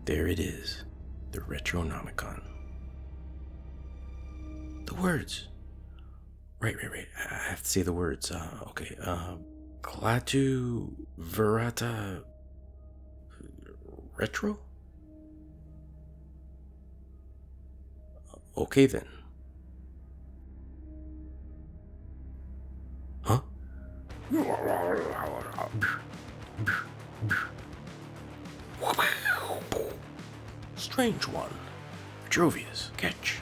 There it is, the Retronomicon. The words. Right. I have to say the words. Okay. Klaatu Verata Retro? Okay then. Huh? Strange one. Jovius, catch.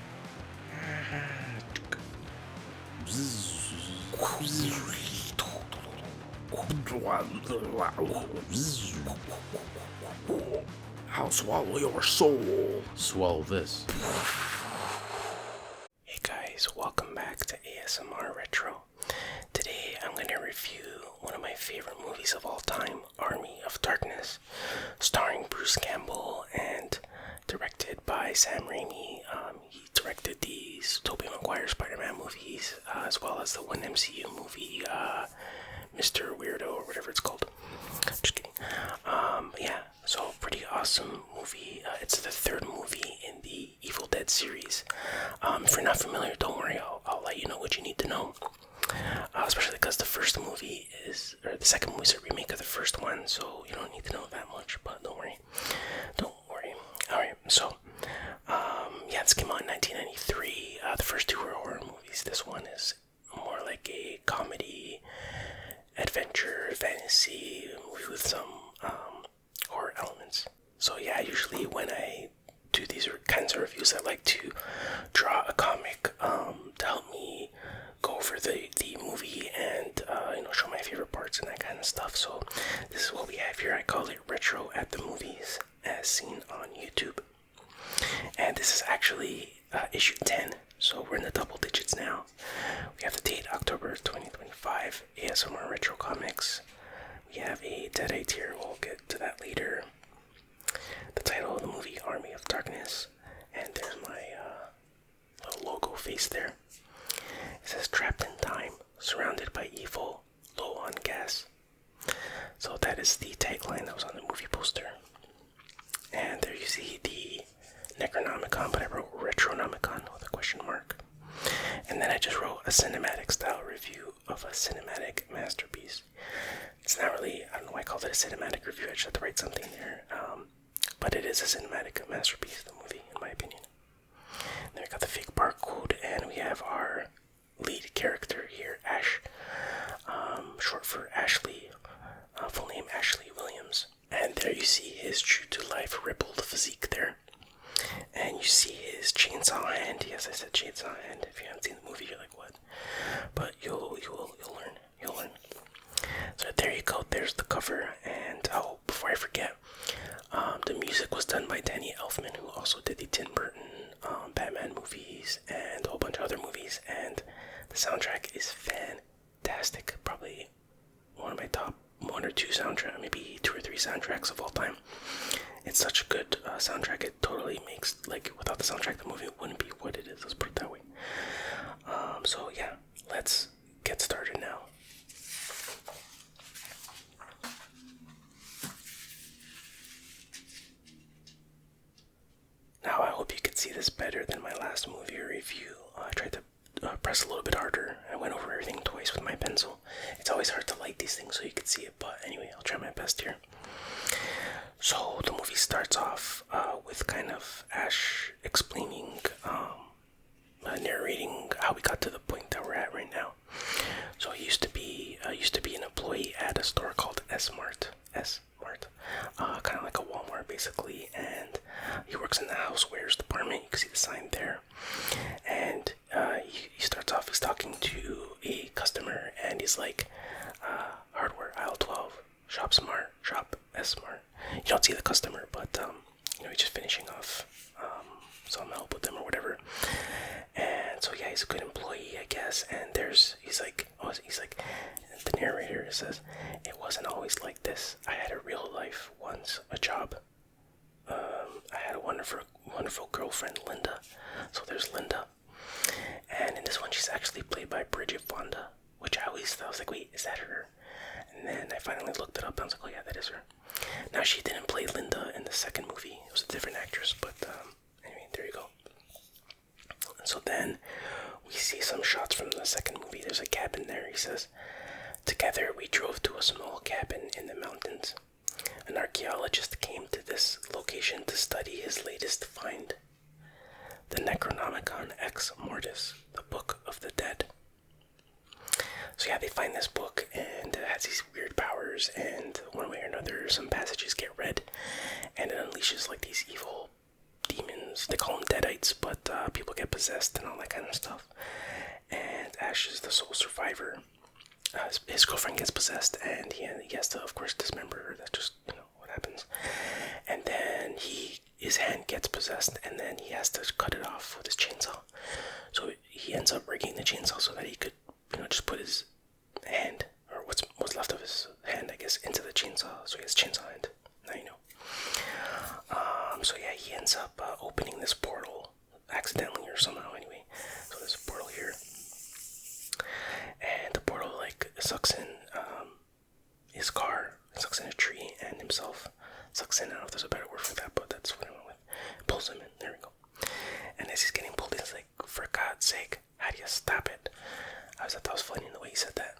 I'll swallow your soul. Swallow this. Hey guys, welcome back to ASMR Retro. Today I'm going to review one of my favorite movies of all time, Army of Darkness, starring Bruce Campbell and directed by Sam Raimi. He directed these Tobey Maguire Spider-Man movies, as well as the one MCU movie, Mr. Weirdo, or whatever it's called. Just kidding. So pretty awesome movie. It's the third movie in the Evil Dead series. If you're not familiar, don't worry, I'll let you know what you need to know. Especially because the second movie is a remake of the first one, so you don't need to know that much, but don't worry. Alright, so, this came out in 1993. The first two were horror movies. This one is more like a comedy, adventure, fantasy movie with some horror elements. So yeah, usually when I do these kinds of reviews, I like to draw a comic to help me go over the movie and show my favorite parts and that kind of stuff. So this is what we have here. I call it Retro at the Movies, as seen on YouTube. And this is actually issue 10, so we're in the double digits now. We have the date October 2025, ASMR Retro Comics. We have a Deadite here, we'll get to that later. The title of the movie, Army of Darkness, and there's my little logo face there. It says, trapped in time, surrounded by evil, low on gas. So that is the tagline that was on the movie poster. And there you see the Necronomicon, but I wrote Retronomicon with a question mark. And then I just wrote a cinematic style review of a cinematic masterpiece. It's not really, I don't know why I called it a cinematic review, I just had to write something there. But it is a cinematic masterpiece, the movie, in my opinion. Then we got the fake barcode, and we have our lead character here, Ash, short for Ashley, full name Ashley Williams. And there you see his true-to-life rippled physique there. And you see his chainsaw hand. Yes, I said chainsaw hand. If you haven't seen the movie, you're like, what? But you'll learn. So there you go. There's the cover. And before I forget, the music was done by Danny Elfman, who also did the Tim Burton Batman movies and a whole bunch of other movies. And the soundtrack is fantastic. Probably one of my top one or two soundtrack, maybe two or three soundtracks of all time. It's such a good soundtrack. It totally makes, without the soundtrack, the movie wouldn't be what it is. Let's put it that way. So yeah, let's get started now. Now I hope you could see this better than my last movie review. I tried to press a little bit harder. I went over everything twice with my pencil. It's always hard to light these things so you can see it, but anyway, I'll try my best here. So the movie starts off with kind of Ash explaining, narrating how we got to the point that we're at right now. So he used to be an employee at a store called S-Mart, kind of like a Walmart basically, and he works in the housewares department. You can see the sign there, and he starts off, he's talking to a customer, and he's like, hardware aisle 12, shop smart, shop S-Mart. You don't see the customer, but he's just finishing off some help with them or whatever. And so yeah, he's a good employee, I guess. And he's like, the narrator says, it wasn't always like this. I had a real life once, a job. I had a wonderful girlfriend, Linda. So there's Linda. And in this one, she's actually played by Bridget Fonda, which I was like, wait, is that her? And then I finally looked it up and I was like, oh yeah, that is her. Now, she didn't play Linda in the second movie. It was a different actress, but anyway, there you go. So then we see some shots from the second movie. There's a cabin there. He says, "Together we drove to a small cabin in the mountains. An archaeologist came to this location to study his latest find, the Necronomicon Ex Mortis, the Book of the Dead." So yeah, they find this book, and it has these weird powers, and one way or another, some passages get read, and it unleashes like these evil demons. They call them deadites, but people get possessed and all that kind of stuff. And Ash is the sole survivor. His girlfriend gets possessed, and he has to, of course, dismember her. That's just, what happens. And then his hand gets possessed, and then he has to cut it off with his chainsaw. So he ends up rigging the chainsaw so that he could, just put his hand, or what's left of his hand, I guess, into the chainsaw. So he has chainsaw hand. Now you know. So yeah, he ends up opening this portal accidentally or somehow. Anyway, so there's a portal here, and the portal sucks in his car, sucks in a tree, and himself sucks in. I don't know if there's a better word for that, but that's what I went with. Pulls him in. There we go. And as he's getting pulled in, he's like, "For God's sake, how do you stop it?" I thought that was funny in the way he said that.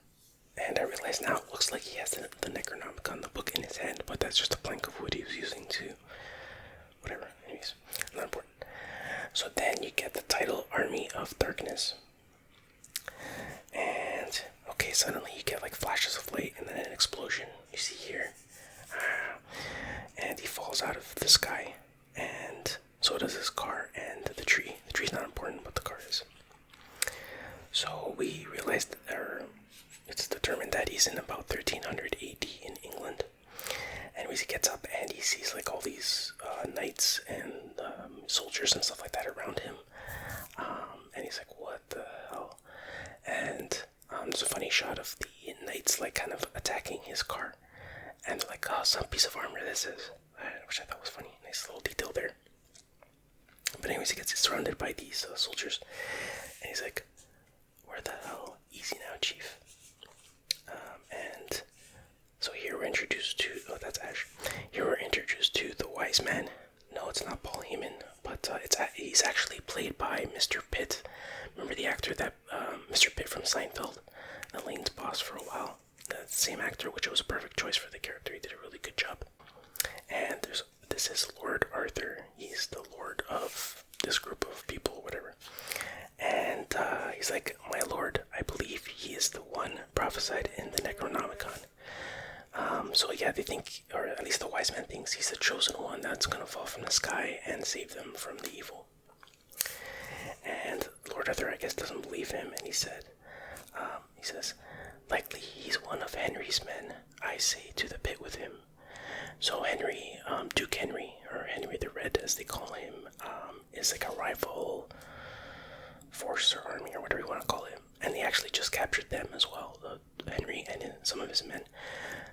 And I realize now it looks like he has the Necronomicon, the book, in his hand, but that's just a plank of wood he was using to whatever. Anyways, not important. So then you get the title Army of Darkness. And okay, suddenly you get flashes of light and then an explosion. You see here. And he falls out of the sky. And so does his car and the tree. The tree's not important, but the car is. So we realized it's determined that he's in about 1300 AD in England. Anyways, he gets up and he sees all these knights and soldiers and stuff like that around him. And he's like, what the hell? And there's a funny shot of the knights kind of attacking his car. And they're like, oh, some piece of armor this is. Which I thought was funny. Nice little detail there. But anyways, he gets surrounded by these soldiers. And he's like, where the hell? Easy now, chief. And so here we're introduced to, that's Ash. Here we're introduced to the wise man. No, it's not Paul Heyman, but he's actually played by Mr. Pitt. Remember the actor that, Mr. Pitt from Seinfeld, Elaine's boss for a while. The same actor, which was a perfect choice for the character. He did a really good job. And this is Lord Arthur. He's the lord of this group of people, whatever. And he's like, my lord, I believe he is the one prophesied in the Necronomicon. So yeah, they think, or at least the wise man thinks, he's the chosen one that's going to fall from the sky and save them from the evil. And Lord Arthur, I guess, doesn't believe him, and he says, likely he's one of Henry's men, I say to the pit with him. So Henry, Duke Henry, or Henry the Red as they call him, is a rival force or army or whatever you want to call it. And they actually just captured them as well, Henry and some of his men.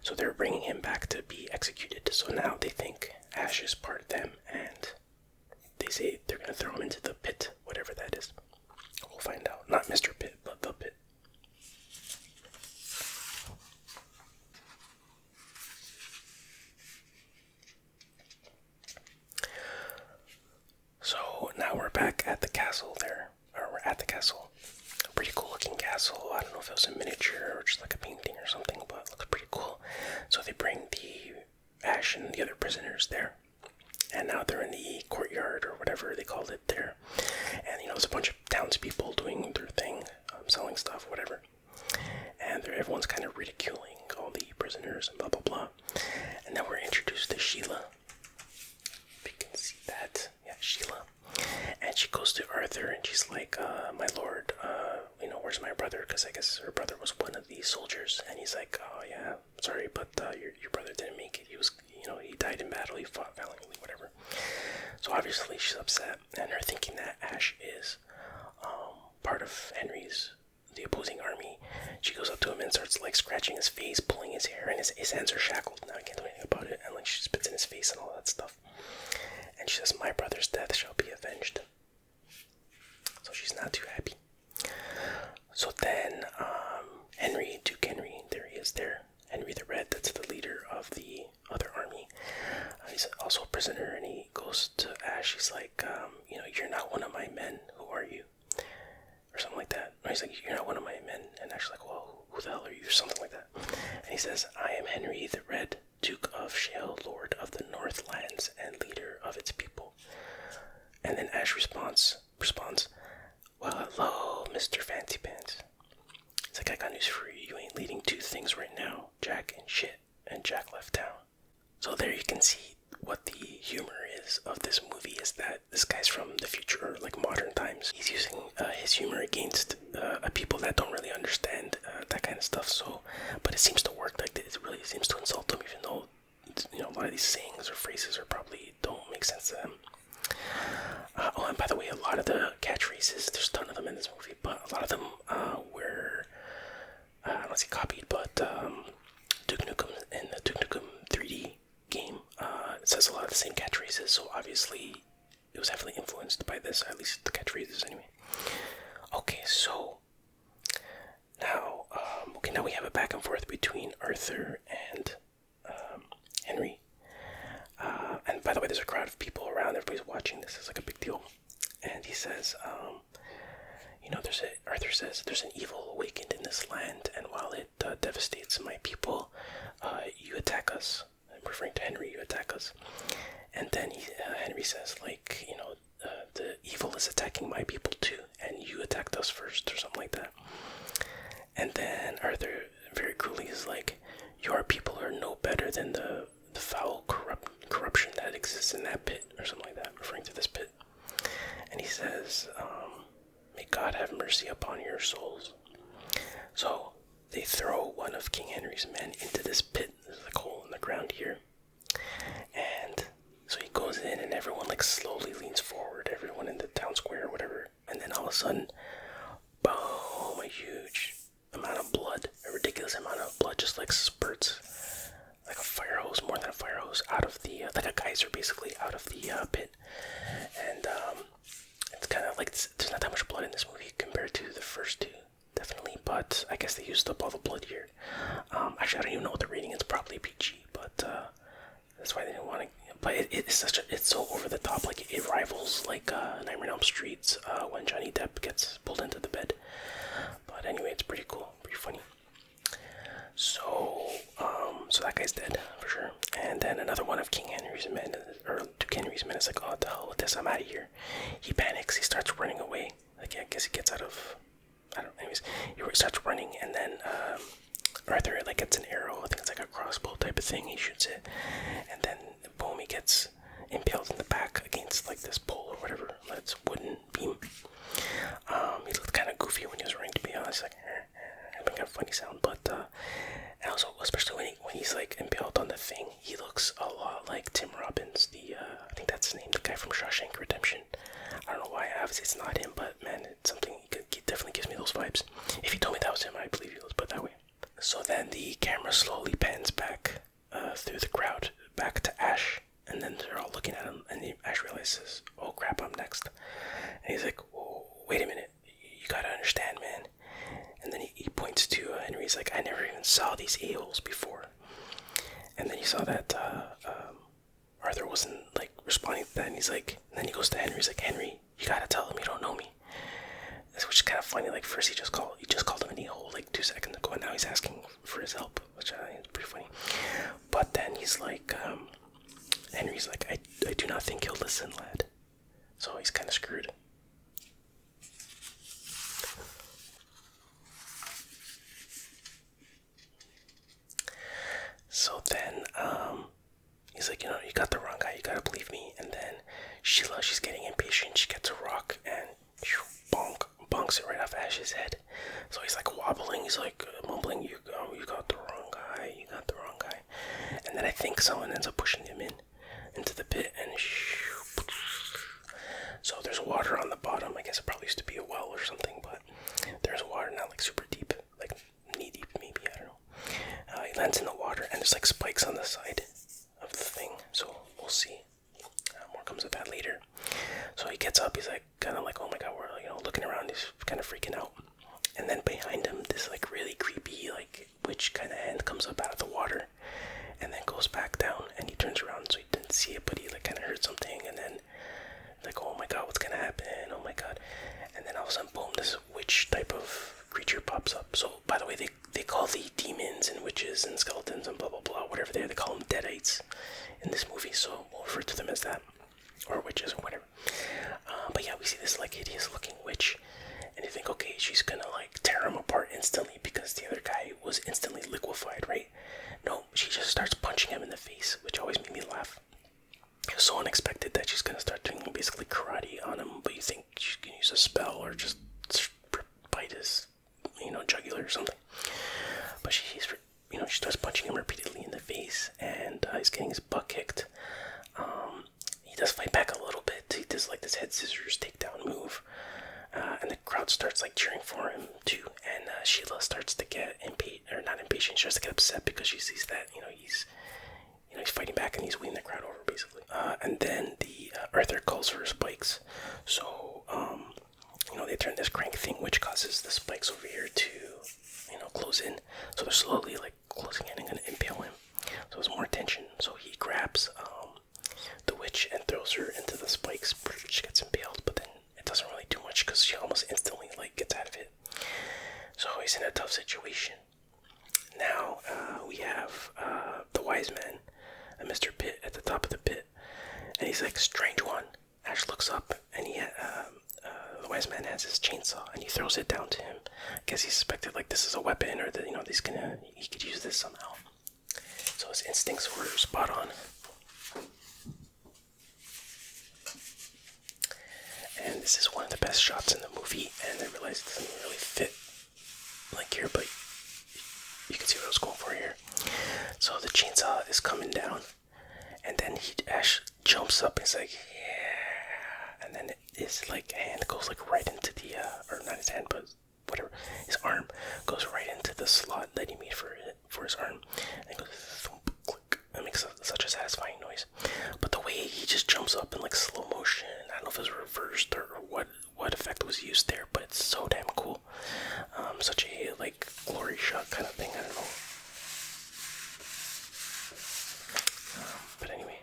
So they're bringing him back to be executed. So now they think Ash is part of them, and they say they're going to throw him into the pit, whatever that is. We'll find out. Not Mr. Pit, but the pit. So now we're back at the castle there. Or we're at the castle. A pretty cool looking castle. I don't know if it was a miniature or just a painting or something, but it looks pretty cool. So they bring the Ash and the other prisoners there. And now they're in the courtyard or whatever they called it there. And there's a bunch of townspeople doing their thing, selling stuff, whatever. And everyone's kind of ridiculing all the prisoners and blah blah blah. And then we're introduced to Sheila. If you can see that. Yeah, Sheila. And she goes to Arthur and she's like, my lord, where's my brother? Because I guess her brother was one of these soldiers. And he's like, oh yeah, sorry, but your brother didn't make it. He was, he died in battle. He fought valiantly, whatever. So obviously she's upset, and her thinking that Ash is part of the opposing army. She goes up to him and starts scratching his face, pulling his hair, and his hands are shackled. Now I can't do anything about it. And she spits in his face and all that stuff. And she says, my brother's death shall be avenged. So she's not too happy. So then Duke Henry, there he is there, Henry the "You're not one of my men. Who are you?" Or something like that. Or he's like, "You're not one of my men." And Ash's like, "Well, who the hell are you?" Or something like that. And he says, "I am Henry the Red, Duke of Shale, Lord of the Northlands, and leader of its people." And then Ash responds, "Well, hello, Mr. Fancy Pants." It's like, "I got news for you. You ain't leading two things right now, Jack and shit." And Jack left town. So there you can see what the humor is of this movie, is that this guy's from the future, or like modern times. He's using his humor against people that don't really understand that kind of stuff. So, but it seems to work. Like, it really seems to insult them, even though, you know, a lot of these sayings or phrases are probably don't make sense to them. Oh, and by the way, a lot of the catchphrases, there's a ton of them in this movie, but a lot of them were, I don't want to say copied, but Duke Nukem in the Duke Nukem 3D game, it says a lot of the same catchphrases, so obviously it was heavily influenced by this, at least the catchphrases anyway. Okay, so now, now we have a back and forth between Arthur and Henry. And by the way, there's a crowd of people around, everybody's watching this, it's like a big deal. And he says, Arthur says, "There's an evil awakened in this land, and while it devastates my people, you attack us." I'm referring to Henry, "you attack us." And then Henry says, like, "The evil is attacking my people too, and you attacked us first," or something like that. And then Arthur very cruelly is like, "Your people are no better than the foul corruption that exists in that pit," or something like that, referring to this pit. And he says, "May God have mercy upon your souls." So they throw one of King Henry's men into this pit. There's like a hole in the ground here. And so he goes in, and everyone like slowly leans forward, everyone in the town square or whatever. And then all of a sudden, boom, a huge amount of blood, a ridiculous amount of blood just like spurts like a fire hose, more than a fire hose, out of the, like a geyser basically, out of the pit. And it's kind of like, there's not that much blood in this movie compared to the first two, definitely, but I guess they used up all the blood here. Actually, I don't even know what the rating is, probably PG, but that's why they didn't want to, but it's so over the top, like it rivals like Nightmare on Elm Street when Johnny Depp gets pulled into the bed. But anyway, it's pretty cool, pretty funny. So that guy's dead, for sure. And then another one of King Henry's men, or Duke Henry's men, is like, "Oh, what the hell with this, I'm out of here." He panics, he starts running away. Like, I guess he gets out of, I don't know, anyways. He starts running, and then Arthur, like, gets an arrow, I think it's like a crossbow type of thing, he shoots it. And then, boom, he gets impaled in the back against, like, this pole or whatever, that's wooden beam. He looked kind of goofy when he was running, to be honest, like, kind of funny sound, but and also especially when he's like impaled on the thing, he looks a lot like Tim Robbins, I think that's his name, the guy from Shawshank Redemption. I don't know why, obviously it's not him, but man, it's something, he definitely gives me those vibes. If he told me that was him, I believe you, let's put it that way. So then the camera slowly pans back through the crowd, back to Ash, and then they're all looking at him, and Ash realizes, "Oh crap, I'm next." And he's like, "Whoa, wait a minute, you gotta understand, man." And then he points to Henry. He's like, "I never even saw these a-holes before." And then he saw that Arthur wasn't like responding to that, and he's like, and then he goes to Henry. He's like, "Henry, you gotta tell him you don't know me." Which is kind of funny. Like, first he just called him an a-hole like 2 seconds ago, and now he's asking for his help, which I think is pretty funny. But then he's like, Henry's like, I do not think he'll listen, lad." So he's kind of screwed. So then, he's like, "You got the wrong guy, you gotta believe me." And then Sheila, she's getting impatient, she gets a rock and bonks it right off Ash's head. So he's like wobbling, he's like mumbling, you got the wrong guy, you got the wrong guy. And then I think someone ends up pushing him into the pit, and so there's water on the bottom. I guess it probably used to be a well or something, but there's water, not like super deep, like knee deep maybe, I don't know. He lands in the water, and there's like spikes on the side of the thing, so we'll see. More comes of that later. So he gets up, he's like, kind of like, "Oh my god," we're looking around, he's kind of freaking out. And then behind him, this like really creepy, like witch kind of hand comes up out of the water, and then goes back down, and he turns around, so he didn't see it, but he like kind of heard something, and then like, "Oh my god, what's gonna happen?" starts like cheering for him too, and Sheila starts to get not impatient. She starts to get upset because she sees that he's fighting back and he's winning the crowd over basically. And then the Arthur calls for spikes, so they turn this crank thing, which causes the spikes over here to close in. So they're slowly like closing in and gonna impale him. So there's more tension. So he grabs the witch and throws her into the spikes, which gets impaled, but then it doesn't really do much because she almost instantly like gets out of it. So he's in a tough situation. Now we have the wise man, Mr. Pitt, at the top of the pit, and he's like, "Strange one." Ash looks up, and the wise man has his chainsaw, and he throws it down to him. I guess he suspected like this is a weapon, or that he could use this somehow. So his instincts were spot on. And this is one of the best shots in the movie, and I realized it doesn't really fit like here, but you can see what I was going for here. So the chainsaw is coming down, and then Ash jumps up and he's like, yeah, and then his like hand goes like right into the or not his hand, but whatever, his arm goes right into the slot that he made for his arm, and it goes thump, click. It makes such a satisfying noise. But the way he just jumps up in like slow motion, I don't know if it was reversed or what effect was used there, but it's so damn cool. Such a like glory shot kind of thing. I don't know. But anyway,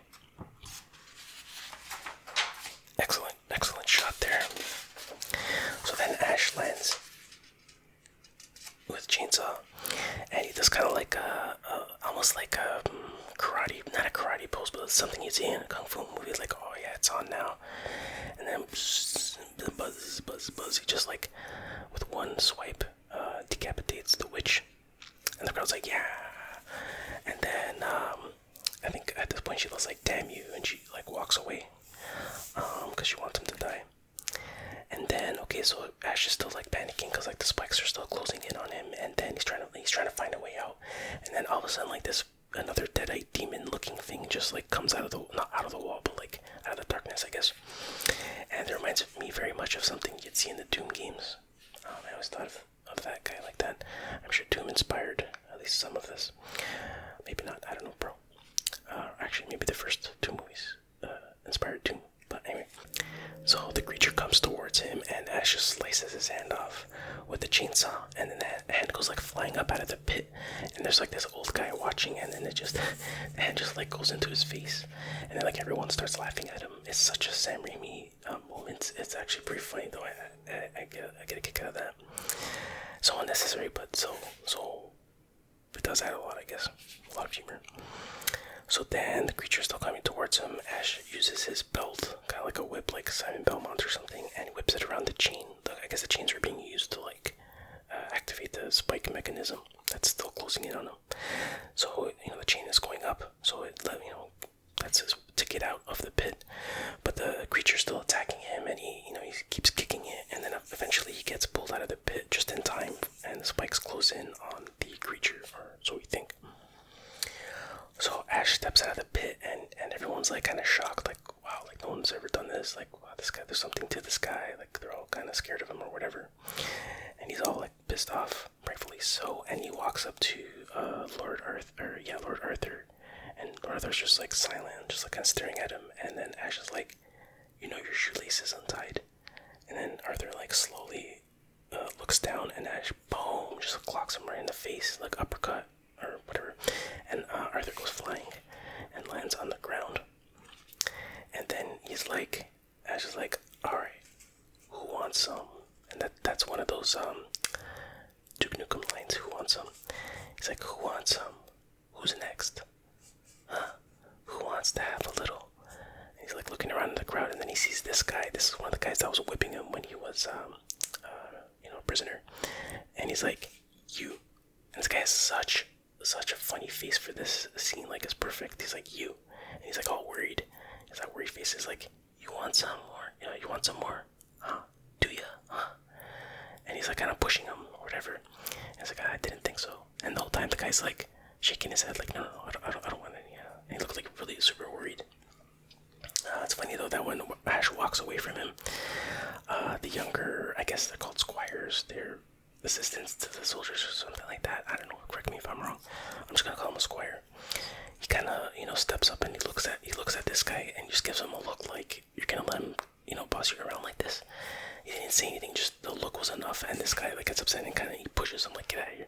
excellent shot there. So then Ash lands with chainsaw, and he does kind of like almost like a karate, not a karate pose, but something you see in a kung fu movie. It's like, oh yeah, it's on now. And then buzz. He just like with one swipe decapitates the witch, and the crowd's like, yeah. And then I think at this point she was like, damn you, and she like walks away because she wants him to die. And then so Ash is still like panicking because like the spikes are still closing in on him, and then he's trying to find a way out. And then all of a sudden, like another deadite demon looking thing just like comes out of not out of the wall, but like out of the darkness, I guess. And it reminds me very much of something you'd see in the Doom games. I always thought of that guy like that. I'm sure Doom inspired at least some of this. Maybe not, I don't know, bro. Actually, maybe the first two movies inspired Doom. But anyway, so the creature comes towards him, and Ash just slices his hand off with the chainsaw, and then that hand goes like flying up out of the pit, and there's like this old guy watching, and then the hand just like goes into his face, and then like everyone starts laughing at him. It's such a Sam Raimi moment. It's actually pretty funny though. I get a kick out of that. So unnecessary, but so it does add a lot, I guess, a lot of humor. So then the creature's still coming towards him. Ash uses his belt, kind of like a whip, like Simon Belmont or something, and he whips it around the chain. I guess the chains are being used to like activate the spike mechanism that's still closing in on him. So the chain is going up, so that's his to get out of the pit. But the creature's still attacking him, and he keeps kicking it, and then eventually he gets pulled out of the pit just in time, and the spikes close in on the creature, or so we think. So Ash steps out of the pit, and everyone's like kind of shocked, like, wow, like no one's ever done this, like, wow, this guy, there's something to this guy, like they're all kind of scared of him or whatever. And he's all like pissed off, rightfully so, and he walks up to Lord Arthur, and Lord Arthur's just like silent, just like kind of staring at him, and then Ash is like, your shoelace is untied. And then Arthur like slowly looks down, and Ash, boom, just clocks him right in the face, like uppercut or whatever, and Arthur goes flying and lands on the ground. And then Ash is like, alright, who wants some? And that's one of those Duke Nukem lines, who wants some? He's like, who wants some? Who's next? Huh? Who wants to have a little? And he's like looking around in the crowd, and then he sees this guy. This is one of the guys that was whipping him when he was a prisoner. And he's like, you. And this guy has such a funny face for this scene, like it's perfect. He's like, you. And he's like all worried. He's that worried face. Is like, you want some more? You want some more? Huh? Do ya? Huh? And he's like kind of pushing him or whatever. And he's like, I didn't think so. And the whole time the guy's like shaking his head like, no, I don't want any. And he looked like really super worried. It's funny though that when Ash walks away from him, the younger, I I guess they're called squires. They're assistants to the soldiers or something like that. I don't know. Correct me if I'm wrong. I'm just gonna call him a squire. He kind of, steps up and he looks at this guy and just gives him a look like you're gonna let him, boss you around like this. He didn't say anything, just the look was enough. And this guy like gets upset and he pushes him like, get out of here.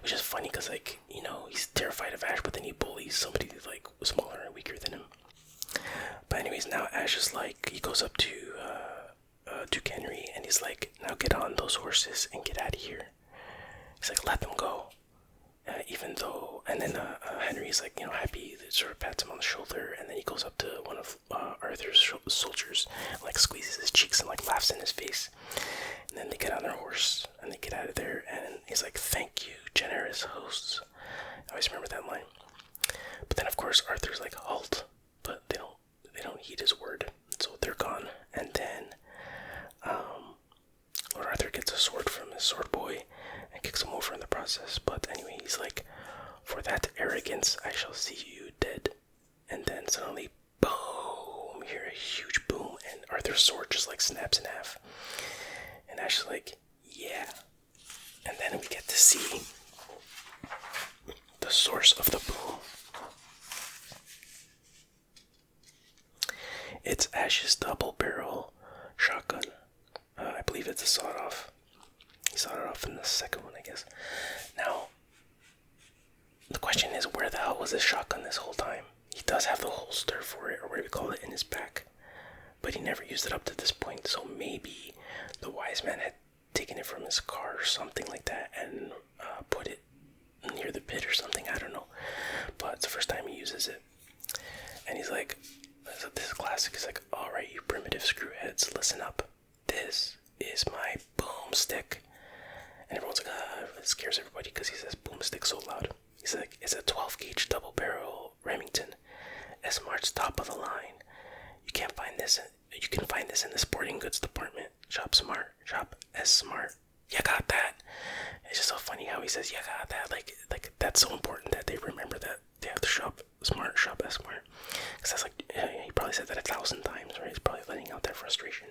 Which is funny because he's terrified of Ash, but then he bullies somebody like smaller and weaker than him. But anyways, now Ash is like, he goes up to Duke Henry and he's like, now get on those horses and get out of here. He's like, let them go. Even though, and then Henry's like, happy, sort of pats him on the shoulder, and then he goes up to one of Arthur's soldiers, and, like squeezes his cheeks and like laughs in his face. And then they get on their horse and they get out of there, and he's like, thank you, generous hosts. I always remember that line. But then of course Arthur's like, halt, but they don't heed his word, so they're gone. And then Lord Arthur gets a sword from his sword boy and kicks him over in the process. But anyway, he's like, for that arrogance I shall see you dead. And then suddenly, boom, you hear a huge boom, and Arthur's sword just like snaps in half. And Ash is like, yeah. And then we get to see the source of the boom. It's Ash's double barrel shotgun. I believe it's a sawed-off. He sawed it off in the second one, I guess. Now, the question is, where the hell was this shotgun this whole time? He does have the holster for it, or whatever you call it, in his back. But he never used it up to this point, so maybe the wise man had taken it from his car or something like that and put it near the pit or something, I don't know. But it's the first time he uses it. And he's like, this is classic, he's like, alright, you primitive screwheads, listen up. This is my boomstick. And everyone's like, it scares everybody because he says boomstick so loud. He's like, it's a 12 gauge double barrel Remington. S-Mart's top of the line. You can find this in the sporting goods department. Shop smart, shop S-Smart. You got that? It's just so funny how he says, you got that. Like that's so important that they remember that they have to shop smart, shop S-Smart. Because that's like, he probably said that 1,000 times, right? He's probably letting out that frustration.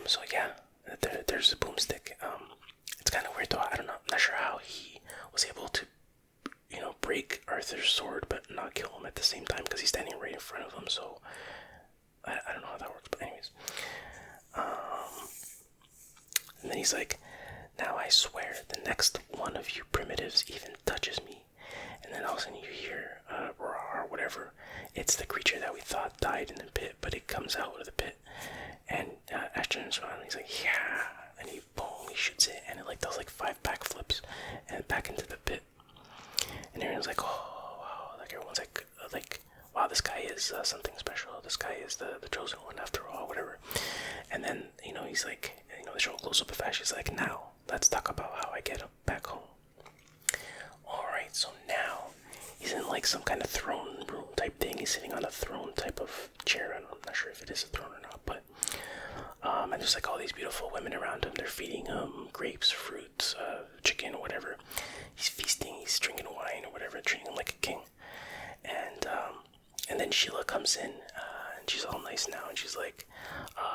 So yeah, there's a boomstick. It's kind of weird though. I'm not sure how he was able to, break Arthur's sword but not kill him at the same time because he's standing right in front of him. So I don't know how that works. But anyways, and then he's like, now I swear the next one of you primitives even touches me. And then all of a sudden you hear roar or whatever. It's the creature that we thought died in the pit, but it comes out of the pit. And Ash turns around and he's like, yeah. And he shoots it, and it like does like 5 backflips and back into the pit. And everyone's like, oh wow, like everyone's like wow, this guy is something special. This guy is the chosen one after all, whatever. And then he's like, they show a close up of Ash. He's like, now let's talk about how I get back home. All right, so now he's in like some kind of throne room type thing. He's sitting on a throne type of chair. I'm not sure if it is a throne or not, but and there's like all these beautiful women around him. They're feeding him grapes, fruits, chicken, or whatever. He's feasting. He's drinking wine or whatever, treating him like a king. And then Sheila comes in, and she's all nice now, and she's like,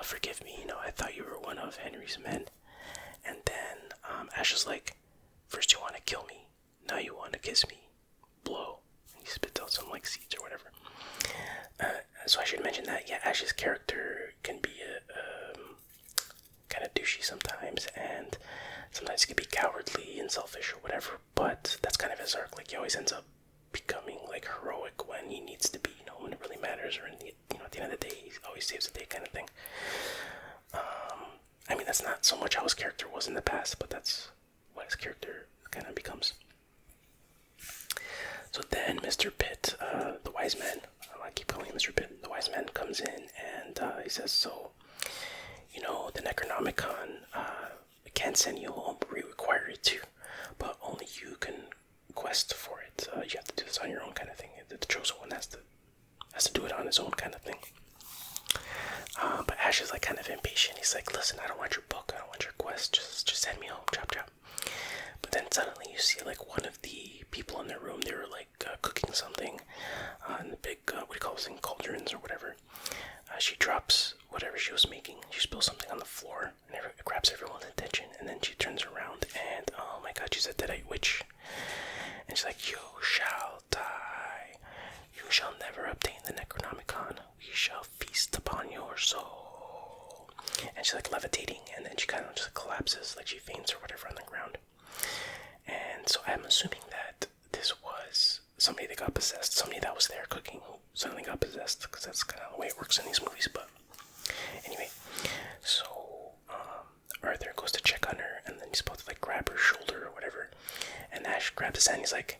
"Forgive me. I thought you were one of Henry's men." And then Ash is like, "First you want to kill me, now you want to kiss me. Blow." And he spits out some like seeds or whatever. So I should mention that, yeah, Ash's character can be kind of douchey sometimes, and sometimes he can be cowardly and selfish or whatever, but that's kind of his arc. Like, he always ends up becoming like heroic when he needs to be, when it really matters, or at the end of the day, he always saves the day kind of thing. I mean, that's not so much how his character was in the past, but that's what his character kind of becomes. So then Mr. Pitt, the wise man, I keep calling him Mr. Pitt, the wise man comes in, and he says, so, the Necronomicon can't send you home, we require it to, but only you can quest for it. You have to do this on your own kind of thing. The chosen one has to do it on his own kind of thing. But Ash is like kind of impatient. He's like, listen, I don't want your book, I don't want your quest, just send me home, chop chop. But then suddenly you see like one of the people in the room, they were like cooking something in the big, what do you call this thing, cauldrons or whatever. She drops whatever she was making. She spills something on the floor, and grabs everyone's attention, and then she turns around and, oh my god, she's a deadite witch. And she's like, you shall die. You shall never obtain the Necronomicon. We shall feast upon your soul. And she's like levitating, and then she kind of just collapses, like she faints or whatever on the ground. And so I'm assuming that this was somebody that got possessed, somebody that was there cooking who suddenly got possessed, because that's kind of the way it works in these movies. But anyway, so Arthur goes to check on her, and then he's supposed to like grab her shoulder or whatever, and Ash grabs his hand. He's like,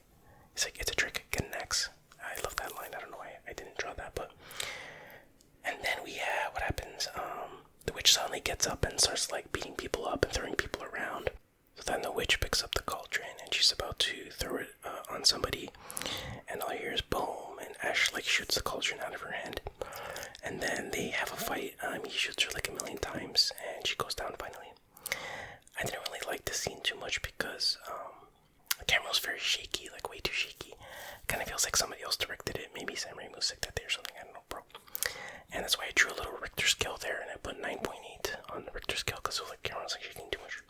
it's a trick, get an axe. I love that line. I don't know why I didn't draw that, but and then what happens? The witch suddenly gets up and starts like beating people up and throwing people around. So then the witch picks up the cauldron and she's about to throw it on somebody, and all you hear is boom, and Ash like shoots the cauldron out of her hand, and then they have a fight. He shoots her like a million times, and she goes down finally. I didn't really like this scene too much because the camera was very shaky, like way too shaky. Kind of feels like somebody else directed it. Maybe Sam Raimi was sick that day or something. I don't know, bro. And that's why I drew a little Richter scale there, and I put 9.8 on the Richter scale because it was like camera was like shaking too much.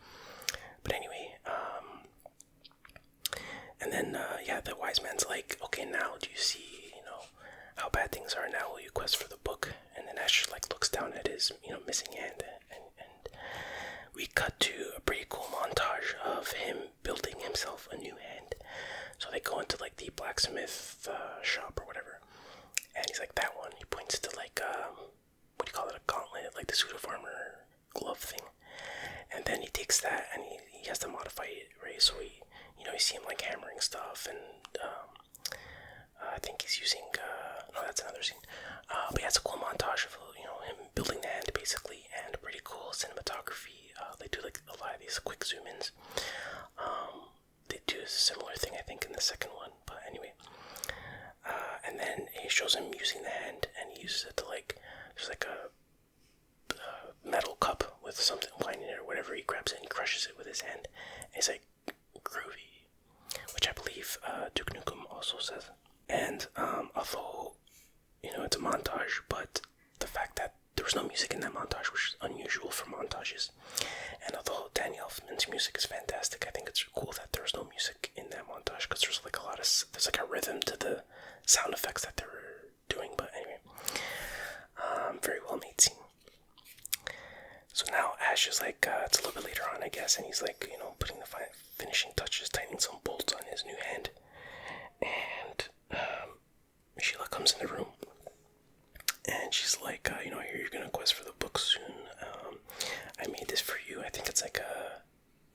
But anyway, and then the wise man's like, okay, now do you see, how bad things are? Now will you quest for the book? And then Ash like looks down at his, missing hand, and we cut to a pretty cool montage of him building himself a new hand. So they go into like the blacksmith shop or whatever, and he's like, that one. He points to like what do you call it, a gauntlet, like the suit of armor glove thing. And then he takes that and he has to modify it, right? So you see him like hammering stuff, and I think he's using no, that's another scene. But yeah, it's a cool montage of him building the hand basically, and pretty cool cinematography. They do like a lot of these quick zoom-ins. They do a similar thing, I think, in the second one. But anyway, and then he shows him using the hand, and he uses it to like, there's like a metal cup with something wine in it or whatever. He grabs it and he crushes it with his hand, and he's like, groovy, which I believe Duke Nukem also says. And although it's a montage, but the fact that there was no music in that montage, which is unusual for montages, and although Danny Elfman's music is fantastic, I think it's cool that there was no music in that montage, because there's like there's like a rhythm to the sound effects that they were doing. But anyway, very well made scene. So now Ash is like, it's a little bit later on, I guess, and he's like, putting the finishing touches, tightening some bolts on his new hand. And Sheila comes in the room, and she's like, I hear you're gonna quest for the book soon. I made this for you. I think it's like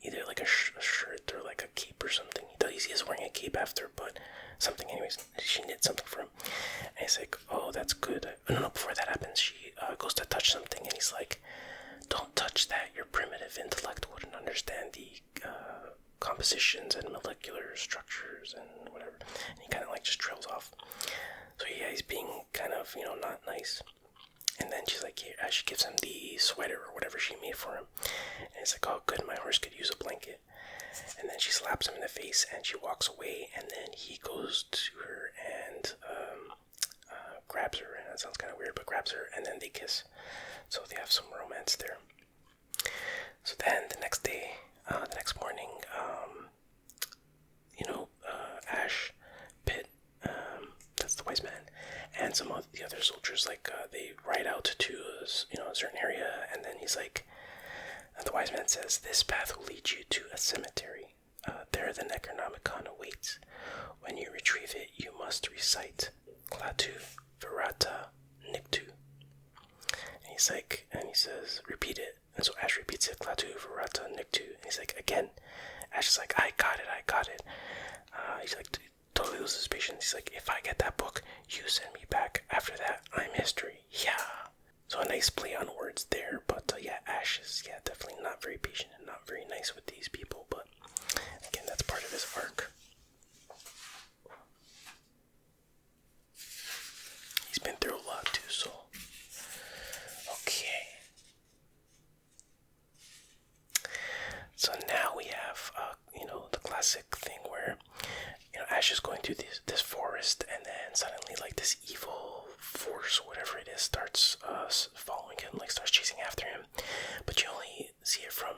either like a shirt or like a cape or something. He is wearing a cape after, but something. Anyways, she knit something for him, and he's like, oh, that's good. No, before that happens, she goes to touch something, and he's like, don't touch that. Your primitive intellect wouldn't understand the compositions and molecular structures and whatever. And he kind of like just trails off. So yeah, he's being kind of, not nice. And then she's like, she gives him the sweater or whatever she made for him. And he's like, oh good, my horse could use a blanket. And then she slaps him in the face and she walks away. And then he goes to her and grabs her. And that sounds kind of weird, but grabs her, and then they kiss. So they have some romance there. So then the next day, the next morning, Ash, Pitt, that's the wise man, and some of the other soldiers, like, they ride out to a certain area, and then he's like, the wise man says, this path will lead you to a cemetery. There the Necronomicon awaits. When you retrieve it, you must recite Klaatu, Virata, Niktu. And he's like, and he says, repeat it. And so Ash repeats it, Klaatu, Virata, Niktu. And he's like, again. Ash is like, I got it. He's like, totally loses patience. He's like, if I get that book, you send me back. After that, I'm history. Yeah. So a nice play on words there. But Ash is, definitely not very patient and not very nice with these people. But again, that's part of his arc. He's been through a lot too, so. Okay. So now we have, the classic thing where, Ash is going through this forest, and then suddenly, like, this evil force, whatever it is, starts following him, like, starts chasing after him. But you only see it from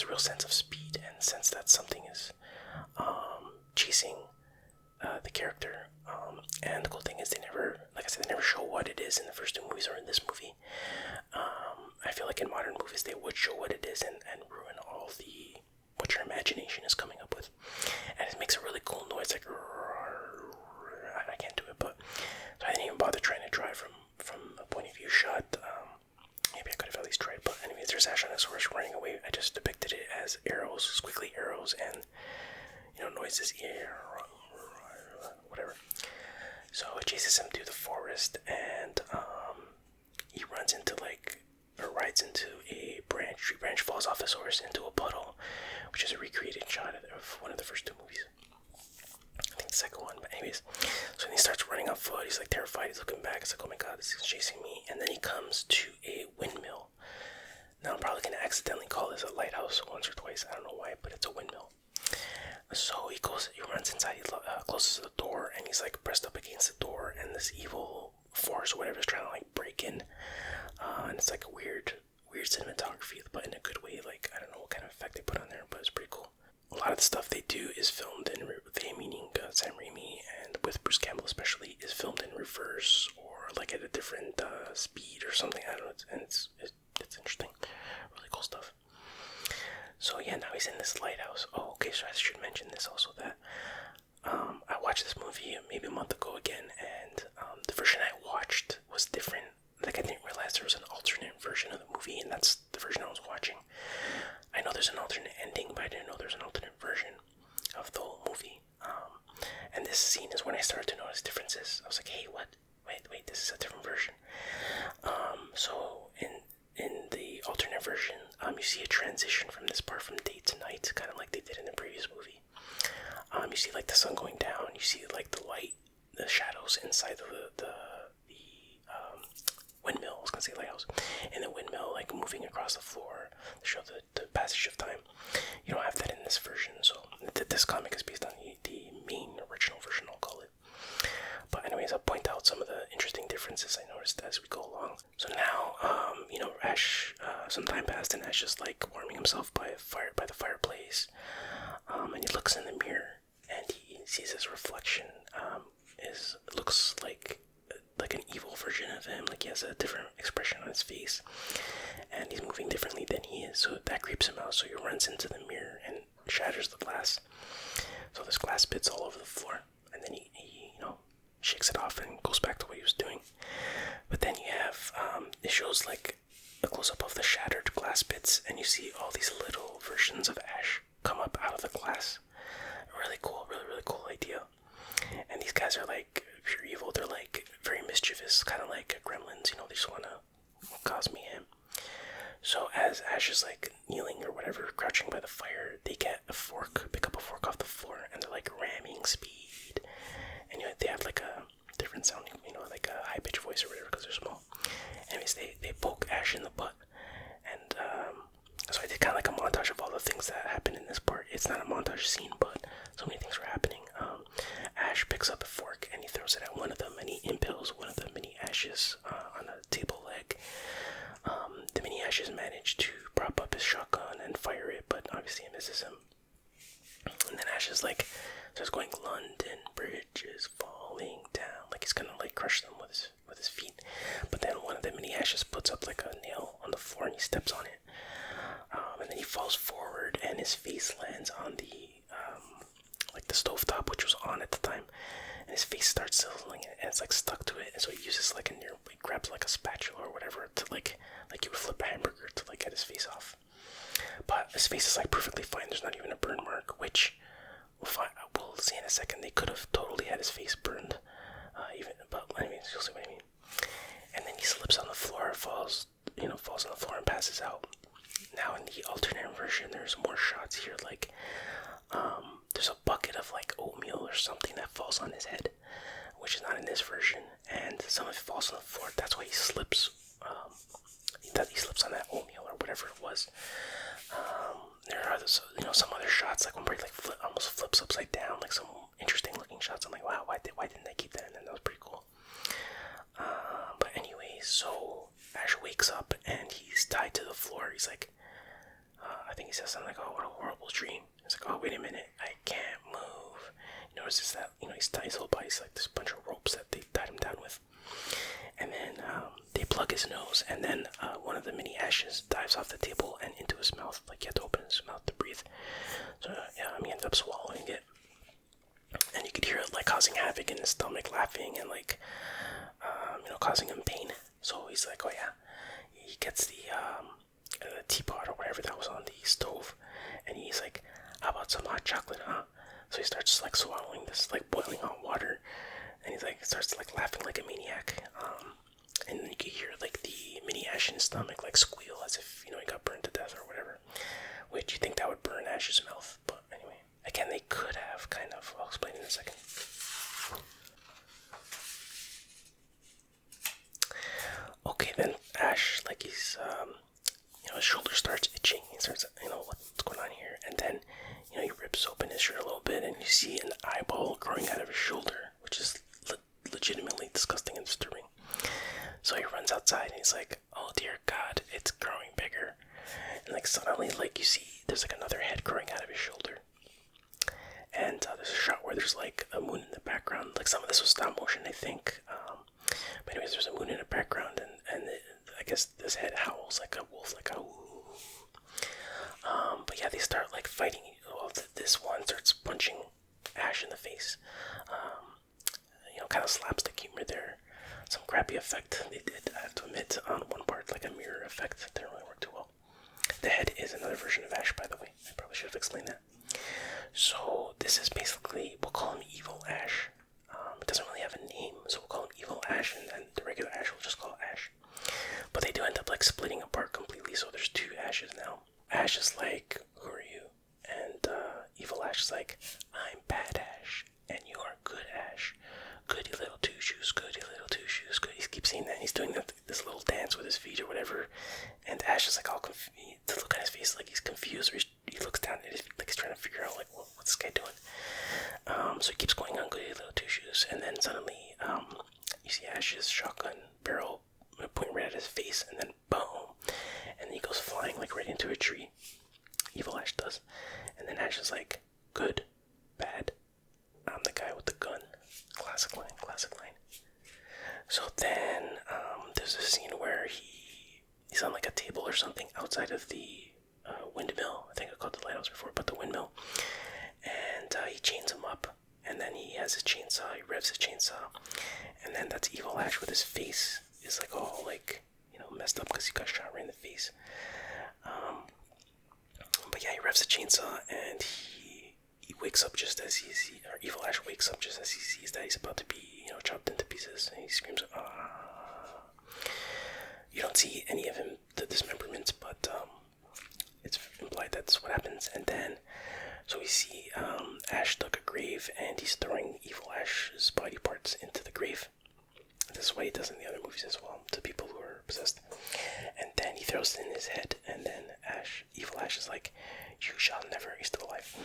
real sense of speed and sense that something is chasing the character. And the cool thing is they never, like I said, they never show what it is in the first two movies or in this movie. I feel like in modern movies they would show what it is and ruin all the what your imagination is coming up with. And it makes a really cool noise, like I can't do it, but so I didn't even bother trying to drive from a point of view shot. Maybe I could have at least tried, but anyways, there's Ash on his horse running away. I just depicted it as arrows, squiggly arrows, and noises, whatever. So it chases him through the forest, and he runs into or rides into a branch. Tree branch falls off his horse into a puddle, which is a recreated shot of one of the first two movies. I think the second one, but anyways. So then he starts running on foot. He's like terrified. He's looking back. It's like, oh my god, this is chasing me. And then he comes to a windmill. Now I'm probably gonna accidentally call this a lighthouse once or twice. I don't know why, but it's a windmill. So he runs inside, he closes the door, and he's like pressed up against the door, and this evil force or whatever is trying to like break in. And it's like a weird cinematography, but in a good way. Like, I don't know what kind of effect they put on there, but it's pretty cool. A lot of the stuff they do is filmed in, they meaning Sam Raimi, and with Bruce Campbell especially, is filmed in reverse or like at a different speed or something. I don't know, and it's interesting, really cool stuff. So yeah, now he's in this lighthouse. Oh, okay, so I should mention this also, that I watched this movie maybe a month ago again, and the version I watched was different. Like, I didn't realize there was an alternate version of the movie, and that's the version I was watching. I know there's an alternate ending, but I didn't know there's an alternate version of the whole movie. And this scene is when I started to notice differences. I was like, hey, what? Wait, this is a different version. So in the alternate version, you see a transition from this part from day to night, kind of like they did in the previous movie. You see like the sun going down. You see like the light, the shadows inside the windmill. I was gonna say lighthouse. In the windmill, like moving across the floor to show the passage of time. You don't have that in this version. So this comic is based on the main original version, I'll call it. But anyways, I'll point out some of the interesting differences I noticed as we go along. So now, Ash, some time passed, and Ash is like warming himself by the fireplace. And he looks in the mirror, and he sees his reflection. Looks like an evil version of him. Like, he has a different expression on his face, and he's moving differently than he is. So that creeps him out. So he runs into the mirror and shatters the glass. So there's glass bits all over the floor, and then he shakes it off and goes back to what he was doing. But then you have it shows like a close-up of the shattered glass bits, and you see all these little versions of Ash come up out of the glass. Really cool, really cool idea. And these guys are like pure evil. They're like very mischievous, kind of like gremlins. They just want to cause mayhem. So as Ash is like kneeling or whatever, crouching by the fire, they get a fork, pick up a fork off the floor, and they're like ramming speed. And they have like a different sounding, like a high pitched voice or whatever, because they're small. Anyways, they poke Ash in the butt, and so I did kind of like a montage of all the things that happened in this part. It's not a montage scene, but so many things were happening. Ash picks up a fork and he throws it at one of them, and he impales one of the mini Ashes on a table leg. The mini Ashes manage to prop up his shotgun and fire it, but obviously it misses him. And then Ash is like, starts going, London Bridge is falling down, like he's gonna like crush them with his feet. But then one of the mini Ashes puts up like a nail on the floor, and he steps on it. And then he falls forward, and his face lands on the like the stovetop, which was on at the time, and his face starts sizzling, and it's like stuck to it. And so he uses like he grabs like a spatula or whatever to like you would flip a hamburger to like get his face off. But his face is like perfectly fine. There's not even a burn mark, which we'll see in a second. They could have totally had his face burned, but anyways, you'll see what I mean. And then he slips on the floor, falls on the floor and passes out. Now in the alternate version, there's more shots here. Like, there's a bucket of like oatmeal or something that falls on his head, which is not in this version, and some of it falls on the floor. That's why he slips. He slips on that oatmeal or whatever it was. There are some other shots, like one where he almost flips upside down, like some interesting looking shots. I'm like, wow, why didn't they keep that in? And that was pretty cool. But anyways, so Ash wakes up and he's tied to the floor. He's like, I think he says something like, oh, what a horrible dream. He's like, oh, wait a minute, I can't move. He notices that, he's tied his whole body, like this bunch of ropes that they tied him down with. And then they plug his nose, and then one of the mini ashes dives off the table and into his mouth. Like, he had to open his mouth to breathe. So, he ended up swallowing it. And you could hear it, like, causing havoc in his stomach, laughing, and, like, causing him pain. So he's like, oh, yeah. He gets the teapot or whatever that was on the stove, and he's like, how about some hot chocolate, huh? So he starts, like, swallowing this, like, boiling hot water, and he's like, starts, like, laughing like a maniac. And then you can hear, like, the mini Ash in his stomach, like, squeal as if, he got burned to death or whatever. Which you think that would burn Ash's mouth, but anyway. Again, they could have, kind of. I'll explain in a second. Okay, then Ash, like, he's, his shoulder starts itching. He starts, what's going on here? And then, he rips open his shirt a little bit, and you see an eyeball growing out of his shoulder, which is legitimately disgusting and disturbing. So he runs outside, and he's like, oh dear God, it's growing bigger. And, like, suddenly, like, you see there's, like, another head growing out of his shoulder. And there's a shot where there's, like, a moon in the background. Like, some of this was stop motion, I think. But anyways, there's a moon in the background, and I guess this head howls like a wolf, like a woo. But yeah, they start, like, fighting. Well, this one starts punching Ash in the face. Kind of slapstick humor there. Some crappy effect they did, I have to admit, on one part, like a mirror effect. It didn't really work too well. The head is another version of Ash, by the way. I probably should have explained that. So this is basically, we'll call him Evil Ash. It doesn't really have a name, so we'll call him Evil Ash, and then the regular Ash will just call Ash. But they do end up, like, splitting apart completely, so there's two Ashes now. Ash is like, who are you? And Evil Ash is like, I'm Bad Ash, and you are Good Ash. Goody little two shoes, goody little two shoes, good. He keeps saying that, and he's doing this little dance with his feet or whatever. And Ash is like all confused. To look at his face, like he's confused, or he looks down at his feet, like he's trying to figure out, like, what's this guy doing? So he keeps going on goody little two shoes, and then suddenly, you see Ash's shotgun barrel pointing right at his face, and then boom, and then he goes flying, like, right into a tree. Evil Ash does, and then Ash is like, good, bad, I'm the guy with the gun. Classic line, classic line. So then, there's a scene where he's on, like, a table or something outside of the windmill. I think I called the lighthouse before, but the windmill. And he chains him up, and then he has his chainsaw, he revs his chainsaw, and then that's Evil Ash with his face is, like, all, like, messed up because he got shot right in the face. But yeah, he revs the chainsaw, and he wakes up just as Evil Ash wakes up just as he sees that he's about to be, chopped into pieces, and he screams, ah. You don't see any of him, the dismemberments, but it's implied that's what happens. And then, so we see Ash dug a grave, and he's throwing Evil Ash's body parts into the grave. This is what he does in the other movies as well, to people who are possessed. And then he throws it in his head, and then Evil Ash is like, you shall never, he's still alive,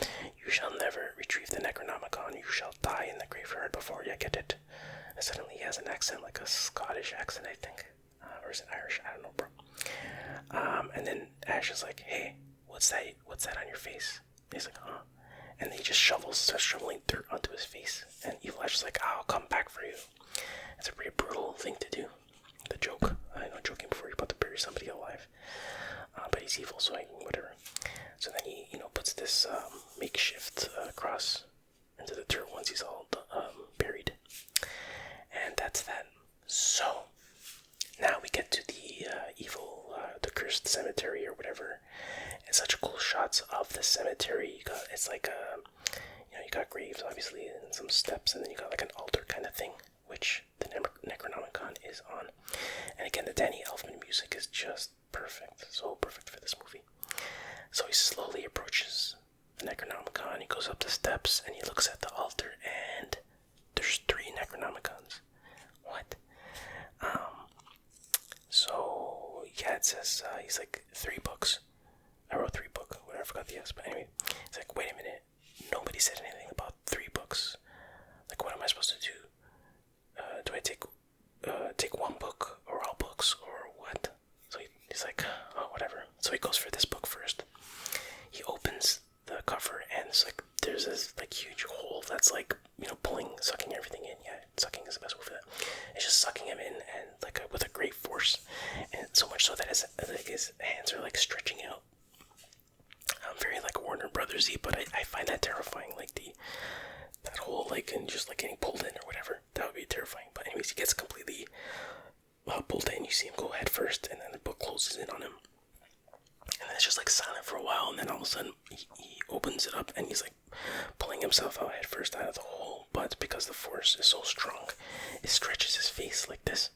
you shall never retrieve the Necronomicon, you shall die in the graveyard before you get it. And suddenly he has an accent, like a Scottish accent, I think. Or is it Irish? I don't know, bro. And then Ash is like, hey, what's that on your face? And he's like, huh? And then he just starts shoveling dirt onto his face. And Evil Ash is like, I'll come back for you. It's a pretty brutal thing to do. The joke. I know, joking before you're about to bury somebody alive. But he's evil, so whatever. So then he, puts this makeshift cross into the dirt once he's all buried. And that's that. So, now we get to the the cursed cemetery or whatever. And such cool shots of the cemetery. It's like you got graves, obviously, and some steps, and then you got, like, an altar kind of thing, which the Necronomicon is on. And again, the Danny Elfman music is just perfect. So perfect for this movie. So he slowly approaches the Necronomicon, he goes up the steps, and he looks at the altar, and there's 3 Necronomicons. What? So, yeah, it says, he's like, 3 books. I wrote 3 book, whatever, I forgot the S, but anyway. It's like, wait a minute, nobody said anything about 3 books. Like, what am I supposed to do? Do I take 1 book, or all books, or what? So he's like, oh, whatever. So he goes for this book first. He opens cover, and it's like there's this like huge hole that's like sucking everything in. Yeah, sucking is the best word for that. It's just sucking him in, and like with a great force, and so much so that his hands are like stretching out. Very like Warner Brothers-y, but I find that terrifying. Like that whole like and just like getting pulled in or whatever. That would be terrifying. But anyways, he gets completely pulled in. You see him go head first, and then the book closes in on him. And then it's just like silent for a while, and then all of a sudden he opens it up, and he's like pulling himself out head first out of the hole. But because the force is so strong, it stretches his face like this.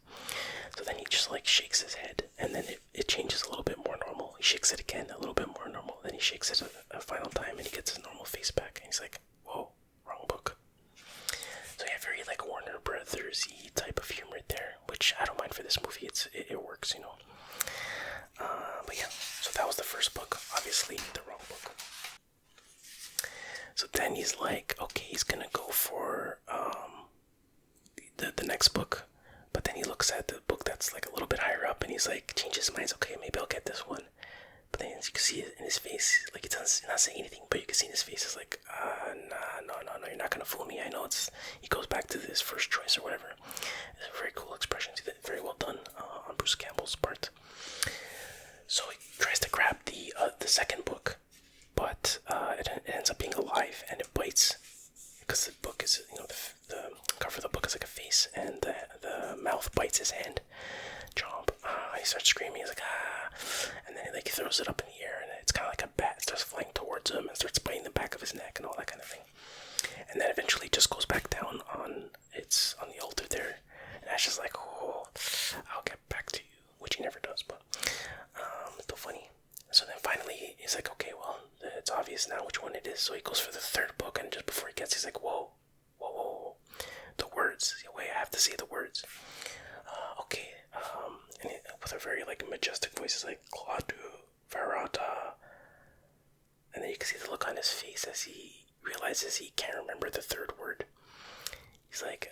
So then he just like shakes his head, and then it changes a little bit more normal. He shakes it again, a little bit more normal. Then he shakes it a final time, and he gets his normal face back. And he's like, "Whoa, wrong book." So yeah, very like Warner Brothers-y type of humor there, which I don't mind for this movie. It works, you know. But yeah, so that was the first book. Obviously, the wrong book. So then he's like, okay, he's gonna go for the next book. But then he looks at the book that's like a little bit higher up, and he's like, changes his mind. Okay, maybe I'll get this one. But then as you can see it in his face, like he's not saying anything, but you can see in his face is like, no, you're not gonna fool me. I know it's. He goes back to his first choice or whatever. It's a very cool expression. Very well done on Bruce Campbell's part. So he tries to grab the second book, but it ends up being alive, and it bites because the book is, the cover of the book is like a face, and the mouth bites his hand. Chomp. He starts screaming. He's like, and then he throws it up in the air, and it's kind of like a bat. It starts flying towards him and starts biting the back of his neck and all that kind of thing. And then eventually just goes back down on the altar there, and Ash is like, oh, I'll get back to you, which he never does, but still funny. So then finally he's like, okay, well, it's obvious now which one it is. So he goes for the third book, and just before he gets, he's like, whoa, the words. Wait, I have to say the words. Okay, and with a very like majestic voice, he's like, Claudu Verata. And then you can see the look on his face as he realizes he can't remember the third word. He's like,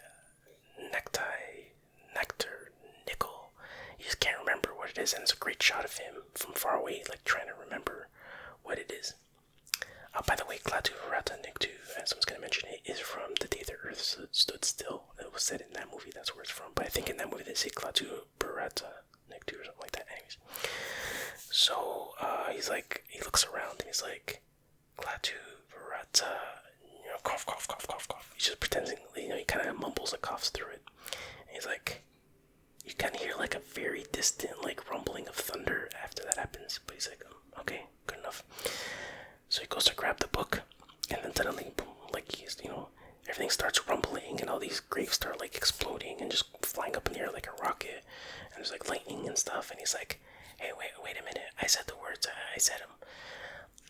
necktie, nectar, nickel. He just can't remember what it is, and it's a great shot of him from far away, like trying to remember what it is. By the way, Klaatu Barada Nikto, as I was going to mention, it is from The Day the Earth Stood Still. It was said in that movie, that's where it's from. But I think in that movie they say Klaatu Barada Nikto or something like that. Anyways. So, he's like, he looks around and he's like, Klaatu Barada, cough, cough, cough, cough, cough. He's just pretending, he kind of mumbles and coughs through it. And he's like, you kind of hear like a very distant, like rumbling of thunder after that happens. But he's like, okay, good enough. So he goes to grab the book, and then suddenly, boom, like he's, everything starts rumbling, and all these graves start like exploding and just flying up in the air like a rocket, and there's like lightning and stuff. And he's like, hey, wait a minute, I said the words, I said them.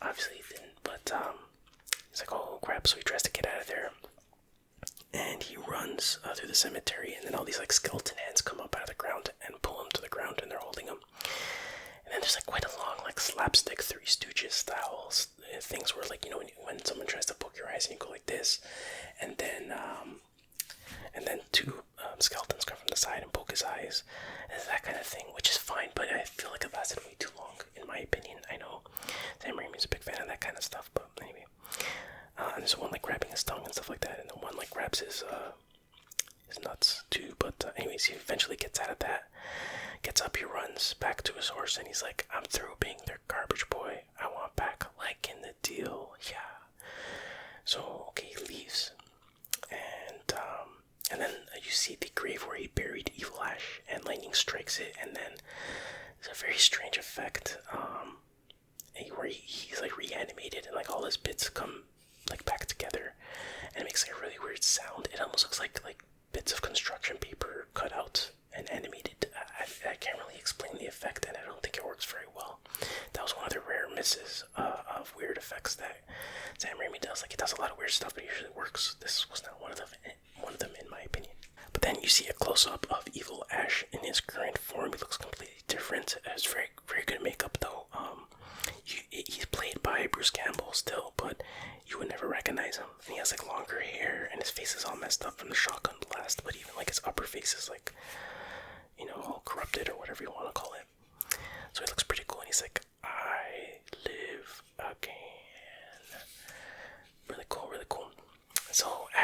Obviously he didn't, but he's like, oh crap. So he tries to get out of there, and he runs through the cemetery, and then all these like skeleton hands come up out of the ground and pull him to the ground, and they're holding him. And then there's like quite a long like slapstick Three Stooges style things where like, when someone tries to poke your eyes and you go like this, and then two skeletons come from the side and poke his eyes, and that kind of thing, which is fine, but I feel like it lasted way too long, in my opinion. I know Sam Raimi's a big fan of that kind of stuff, but anyway. And there's one like grabbing his tongue and stuff like that, and then one like grabs his nuts too. But anyways, he eventually gets out of that, gets up, he runs back to his horse, and he's like, I'm through being their garbage boy. I want back, like in the deal, yeah. So okay, he leaves, and then you see the grave where he buried Evil Ash, and lightning strikes it, and then there's a very strange effect, where he's like reanimated, and like all his bits come like back together, and it makes like a really weird sound. It almost looks like bits of construction paper cut out and animated. I can't really explain the effect, and I don't think it works very well. That was one of the rare misses of weird effects that Sam Raimi does. Like, he does a lot of weird stuff, but it usually works. This was not one of them in my opinion. But then you see a close-up of Evil Ash in his current form. He looks completely different. It's very, very good makeup, though. He's played by Bruce Campbell still, but you would never recognize him. And he has like longer hair, and his face is all messed up from the shotgun blast, but even like his upper face is like, all corrupted or whatever you want to call it. So he looks pretty cool, and he's like, I live again.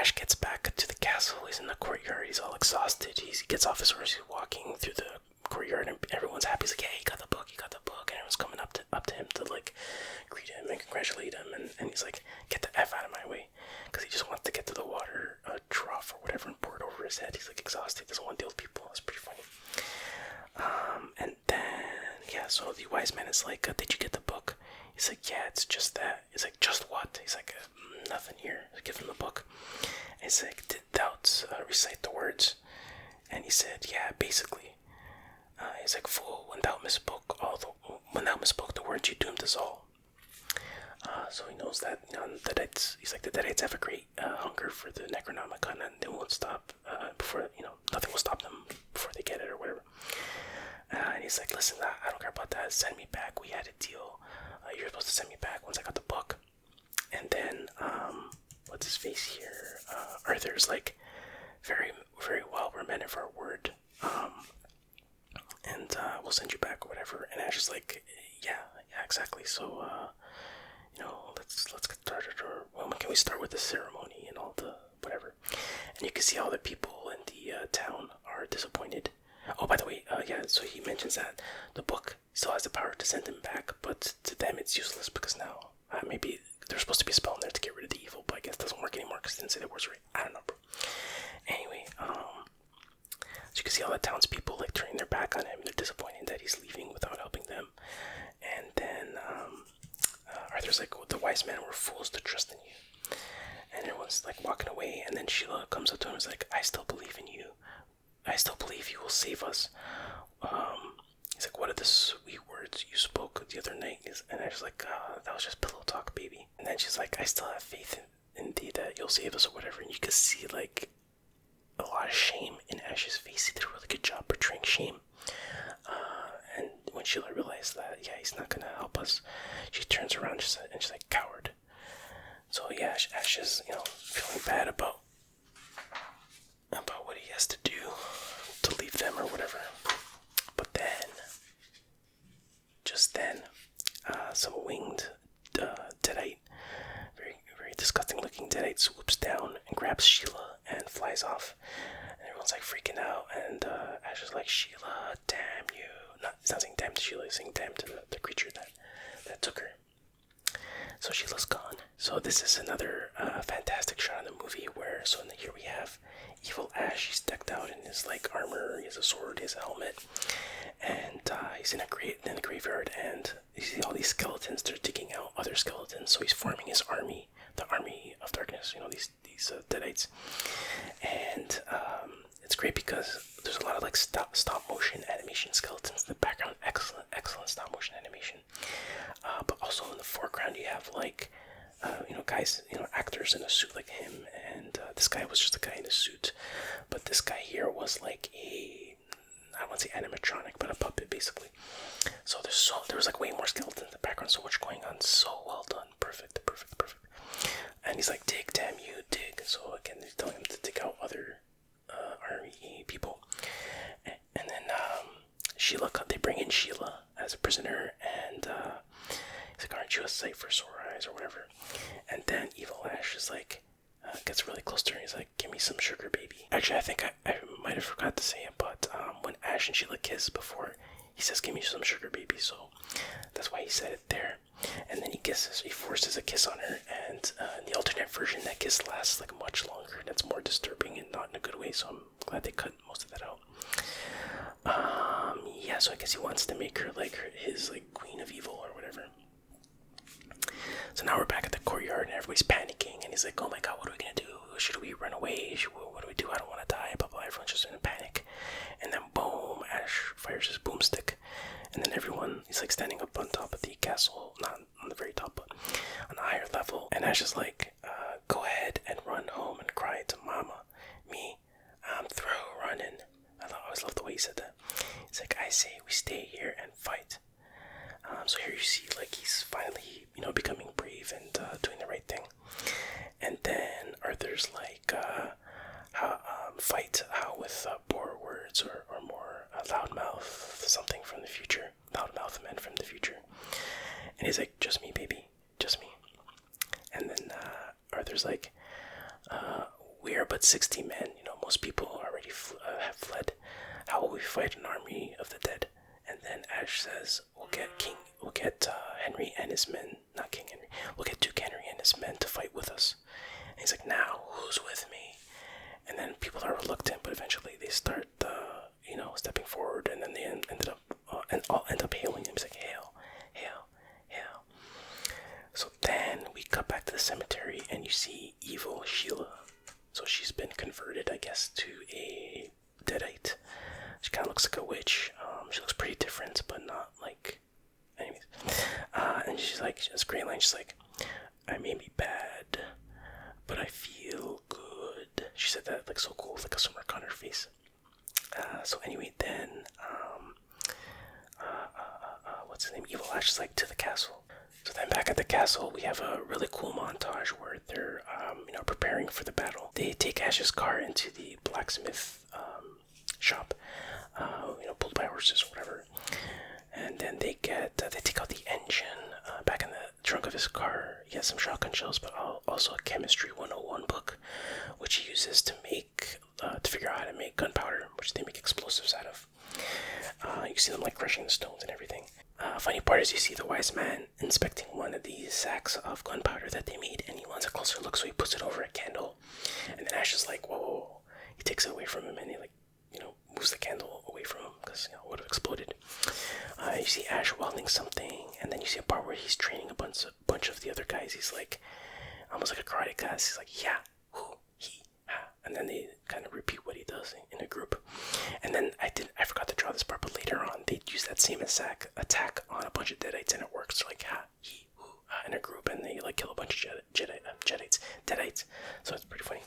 Ash gets back to the castle. He's in the courtyard. He's all exhausted. He gets off his horse. He's walking through the courtyard, and everyone's happy. He's like, "Hey, you got the book! You got the book!" And everyone's coming up to him to like greet him and congratulate him. And he's like, "Get the f out of my way," because he just wants to get to the water trough or whatever and pour it over his head. He's like exhausted. He doesn't want to deal with people. It's pretty funny. And then yeah, so the wise man is like, "Did you get the book?" He's like, "Yeah, it's just that." He's like, "Just what?" He's like, "Nothing here." Give him the book. And he's like, "Did thou recite the words?" And he said, "Yeah, basically." He's like, "Fool, when thou misspoke the words, you doomed us all." So he knows that the Deadites. He's like, the Deadites have a great hunger for the Necronomicon, and they won't stop before nothing will stop them before they get it or whatever. And he's like, "Listen, I don't care about that. Send me back. We had a deal. You're supposed to send me back once I got the book." And then what's his face here? Arthur's like, "Very, very well. We're men of our word. And we'll send you back or whatever." And Ash is like, yeah, exactly. So let's get started. Or when can we start with the ceremony and all the whatever? And you can see all the people in the town are disappointed. Oh, by the way, yeah. So he mentions that the book still has the power to send him back, but to them it's useless because now maybe there's supposed to be a spell in there to get rid of the evil, but I guess it doesn't work anymore because they didn't say the words right. I don't know, bro. Anyway, so you can see all the townspeople like turning their back on him. They're disappointed that he's leaving without helping them. And then Arthur's like, "The wise men were fools to trust in you." And everyone's like walking away. And then Sheila comes up to him and is like, "I still believe in you. I still believe you will save us." He's like, "What are the sweet words you spoke the other night?" And I was like, "That was just pillow talk, baby." And then she's like, "I still have faith in thee that you'll save us or whatever." And you can see like a lot of shame in Ash's face. He did a really good job portraying shame. And when Sheila realized that, yeah, he's not gonna help us, she turns around and she's like, "Coward." So yeah, Ash is feeling bad about what he has to do to leave them or whatever. But then, just then, some winged deadite, very very disgusting looking deadite, swoops down and grabs Sheila and flies off. And everyone's like freaking out. And Ash is like, "Sheila, damn you!" He's not saying damn to Sheila. He's saying damn to the creature that took her. So Sheila's gone. So this is another fantastic shot in the movie where, here we have evil Ash. He's decked out in his like armor. He has a sword. He has a helmet, and he's in the graveyard. And you see all these skeletons. They're digging out other skeletons. So he's forming his army, the army of darkness. These deadites, and it's great because there's a lot of like stop motion animation skeletons in the background. Excellent stop motion animation. But also in the foreground you have like guys, actors in a suit like him, and this guy was just a guy in a suit, but this guy here was like I don't want to say animatronic, but a puppet basically. So there was like way more skeletons in the background, so much going on, so well done, perfect. And he's like, "Dig, damn you, dig." So again, he's telling him to dig out other army people, and then they bring in Sheila as a prisoner, and he's like, "Aren't you a sight for sore eyes," or whatever. And then evil Ash is like, gets really close to her, and he's like, "Give me some sugar, baby." Actually, I think I might have forgot to say it, but when Ash and Sheila kiss before, he says, "Give me some sugar, baby," so that's why he said it there. And then he forces a kiss on her, and in the alternate version, that kiss lasts like much longer, and it's more disturbing and not in a good way, so I'm glad they cut most of that out. Yeah, so I guess he wants to make her like his like queen of evil or whatever. So now we're back at the courtyard and everybody's panicking, and he's like, "Oh my god, what are we gonna do? Should we run away? What do we do? I don't want to die, blah blah." Everyone's just in a panic. And then boom, Ash fires his boomstick, and then everyone is like standing up on top of the castle, not on the very top, but on a higher level. And Ash is like, "Go ahead and run home and cry to mama. Me, I'm through running." I always love the way he said that. He's like, "I say we stay here and fight." So here you see like he's finally becoming brave and doing the right thing. And then Arthur's like, fight with poor words or more loudmouth something from the future, loudmouth men from the future. And he's like, "Just me, baby, just me." And then Arthur's like, We are but 60 men. Most people already have fled. How will we fight an army of the dead? And then Ash says, we'll get Henry and his men, not King Henry, we'll get Duke Henry and his men to fight with us. And he's like, now, who's with me? And then people are reluctant, but eventually they start, stepping forward, and then they all end up hailing him. He's like, hail, hail, hail. So then we cut back to the cemetery, and you see evil Sheila. So she's been converted, I guess, to a deadite. She kind of looks like a witch. She looks pretty different, but not like... Anyways. And she's like, she has a great line. She's like, I may be bad, but I feel good. She said that like so cool, with like a smirk on her face. So anyway, then, what's his name? Evil Ash is like to the castle. So then back at the castle, we have a really cool montage where they're, preparing for the battle. They take Ash's car into the blacksmith shop, pulled by horses or whatever. And then they take out the engine. Back in the trunk of his car, he has some shotgun shells, but also a chemistry 101 book, which he uses to figure out how to make gunpowder, which they make explosives out of. You see them like crushing the stones and everything. Funny part is you see the wise man inspecting one of these sacks of gunpowder that they made, and he wants a closer look, so he puts it over a candle. And then Ash is like, whoa. He takes it away from him, and he moves the candle away from him, because, it would have exploded. You see Ash welding something, and then you see a part where he's training a bunch of the other guys. He's like, almost like a karate class. He's like, yeah, who, he, ha. And then they kind of repeat what he does in a group. And then I forgot to draw this part, but later on, they use that same attack on a bunch of deadites, and it works. They're like, ha, he, who, ha, in a group, and they kill a bunch of deadites. So it's pretty funny.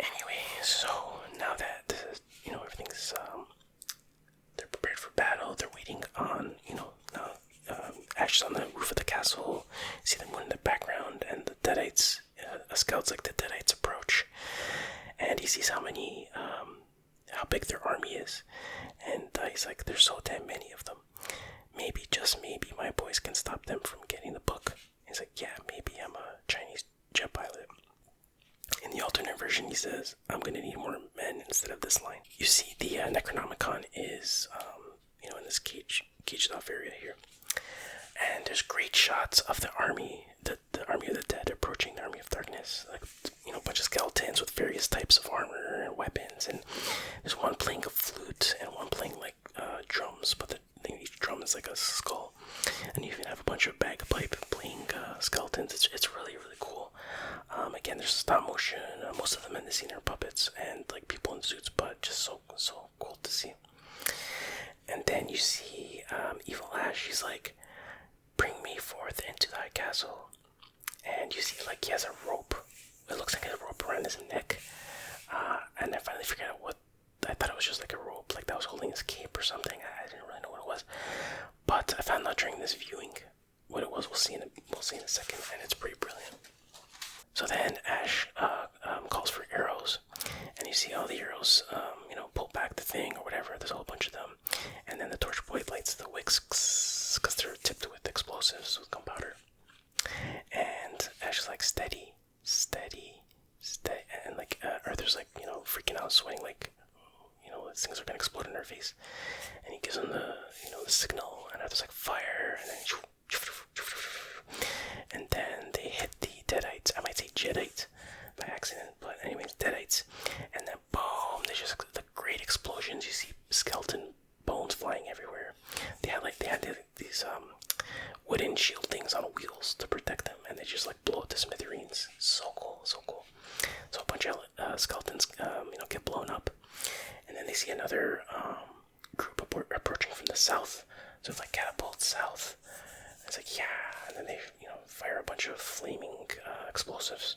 Anyway, so now that everything's they're prepared for battle. They're waiting on Ash is on the roof of the castle. You see them in the background, and the deadites. A scout's like the deadites approach, and he sees how big their army is, and he's like, "There's so damn many of them. Maybe, just maybe, my boys can stop them from getting the book." He's like, "Yeah, maybe. I'm a Chinese jet pilot." In the alternate version, he says, "I'm going to need more men," instead of this line. You see the Necronomicon is, in this caged off area here. And there's great shots of the army, the army of the dead approaching the army of darkness. Like, a bunch of skeletons with various types of armor and weapons. And there's one playing a flute and one playing, drums, but each drum is like a skull. And you even have a bunch of bagpipe playing skeletons. It's really, really cool. Again, there's stop motion. Most of them in the scene are puppets and people in suits, but just so cool to see. And then you see Evil Ash. He's like, "Bring me forth into thy castle." And you see he has a rope. It looks like a rope around his neck. And I finally figured out what. I thought it was just like a rope, that was holding his cape or something. I didn't really know what it was, but I found out during this viewing what it was. We'll see in a second, and it's pretty brilliant. So then Ash calls for arrows, and you see all the arrows, pull back the thing or whatever. There's a whole bunch of them, and then the torch boy lights the wicks because they're tipped with explosives, with gunpowder. And Ash is like, steady, steady, steady, and Arthur's freaking out, sweating these things are gonna explode in her face. And he gives him the signal, and Arthur's like, fire, and then they hit the deadites. I might say Jedites by accident, but anyways, deadites. And then boom, there's just the great explosions. You see skeleton bones flying everywhere. They had these wooden shield things on wheels to protect them, and they just blow up to smithereens. So cool, so cool. So a bunch of skeletons, get blown up, and then they see another group approaching from the south. So it's catapults south. It's yeah, and then they fire a bunch of flaming explosives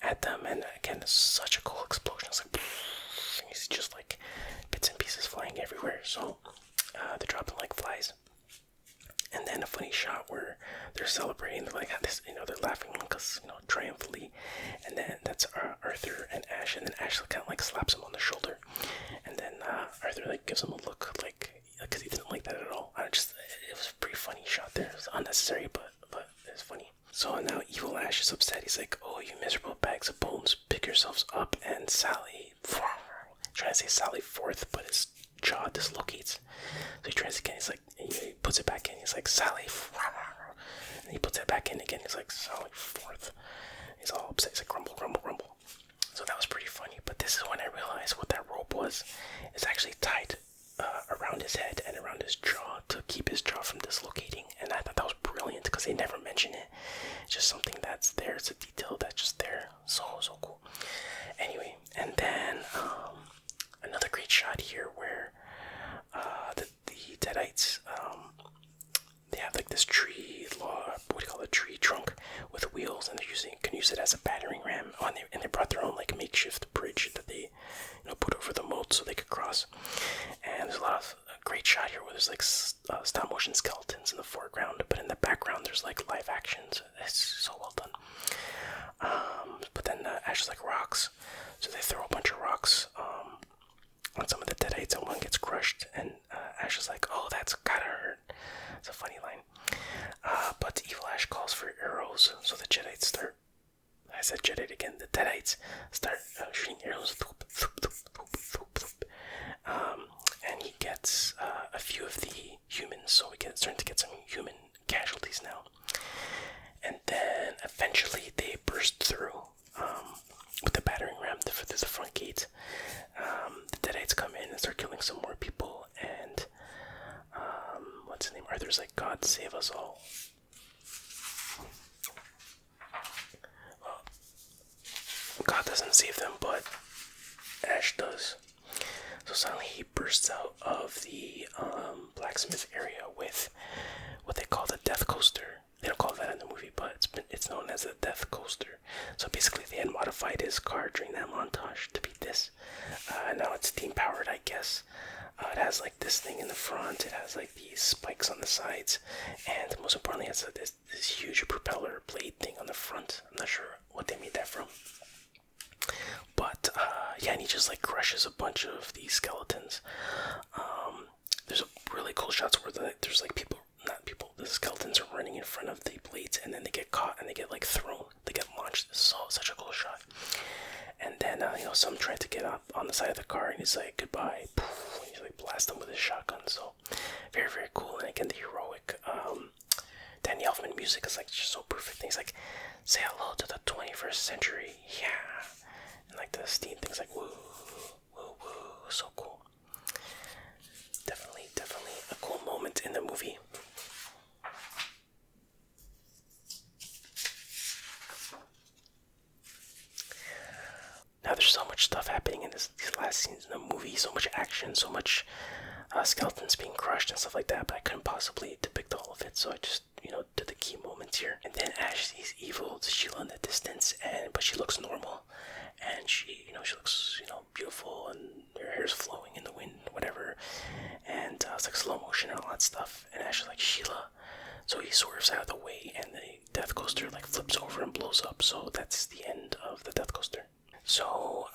at them, and again, it's such a cool explosion. It's and you see just bits and pieces flying everywhere. So they're dropping like flies. And then a funny shot where they're celebrating. They're this, they're laughing because triumphantly. And then that's Arthur and Ash, and then Ash kind of slaps him on the shoulder, and then Arthur gives him a look because he didn't like that at all. It was a pretty funny shot there. It was unnecessary, but it's funny. So So now Evil Ash is upset. He's like, "Oh, you miserable bags of bones, pick yourselves up." And Sally, trying to say Sally Forth, but his jaw dislocates. So he tries again. He's like, he puts it back in. He's like, "Sally," and he puts it back in again. He's like, "Sally Forth." He's all upset. He's like, "Grumble, grumble, grumble." So that was pretty funny. But this is when I realized what that rope was. It's actually tied around his head and around his jaw to keep his jaw from dislocating. And I thought that was brilliant because they never mention it. It's just something that's there. It's a detail that's just there. So cool. Anyway, and then another great shot here where the Deadites, they have like this tree what do you call it, tree trunk with wheels, and can use it as a battering ram. Oh, and they brought their own like makeshift bridge that they put over the moat so they could cross. And there's a lot of great shot here where there's like stop motion skeletons in the foreground, but in the background there's like live actions. It's so well done. But then Ash is like rocks, so they throw a bunch of rocks on some of the Deadites, and one gets crushed, and Ash is like, "Oh, that's gotta hurt." It's a funny line. But Evil Ash calls for arrows, so the Jedites start. I said Jedi again. The Deadites start shooting arrows, and he gets a few of the humans, so we starting to get some human casualties now. And then eventually they burst through with the battering ram through the front gate. The Deadites come in and start killing some more people, and what's his name? Arthur's like, "God save us all." Well, God doesn't save them, but Ash does. So suddenly he bursts out of the blacksmith area with what they call the Death Coaster. They don't call it that in the movie, but it's known as the Death Coaster. So basically they had modified his car during that montage to be this. Now it's steam powered, I guess. It has like this thing in the front, it has like these spikes on the sides, and most importantly it has this huge propeller blade thing on the front. I'm not sure what they made that from. But yeah, and he just like crushes a bunch of these skeletons. There's a really cool shots where there's like the skeletons are running in front of the blades, and then they get caught and they get like thrown, they get launched. Such a cool shot. And then some try to get up on the side of the car, and he's like, "Goodbye," poof, and he's like blast them with his shotgun. So very, very cool. And again, the heroic Danny Elfman music is like just so perfect. And he's like, "Say hello to the 21st century, yeah," and like the steam things like woo, woo, woo, so cool. Definitely a cool moment in the movie. Now there's so much stuff happening in these last scenes in the movie, so much action, so much skeletons being crushed and stuff like that, but I couldn't possibly depict all of it, so I just, did the key moments here. And then Ash sees evil Sheila in the distance, but she looks normal, and she looks, beautiful, and her hair's flowing in the wind, whatever, and it's like slow motion and all that stuff, and Ash is like, "Sheila." So he swerves out of the way, and the Death Coaster like flips over and blows up, so that's the end of the Death Coaster. So,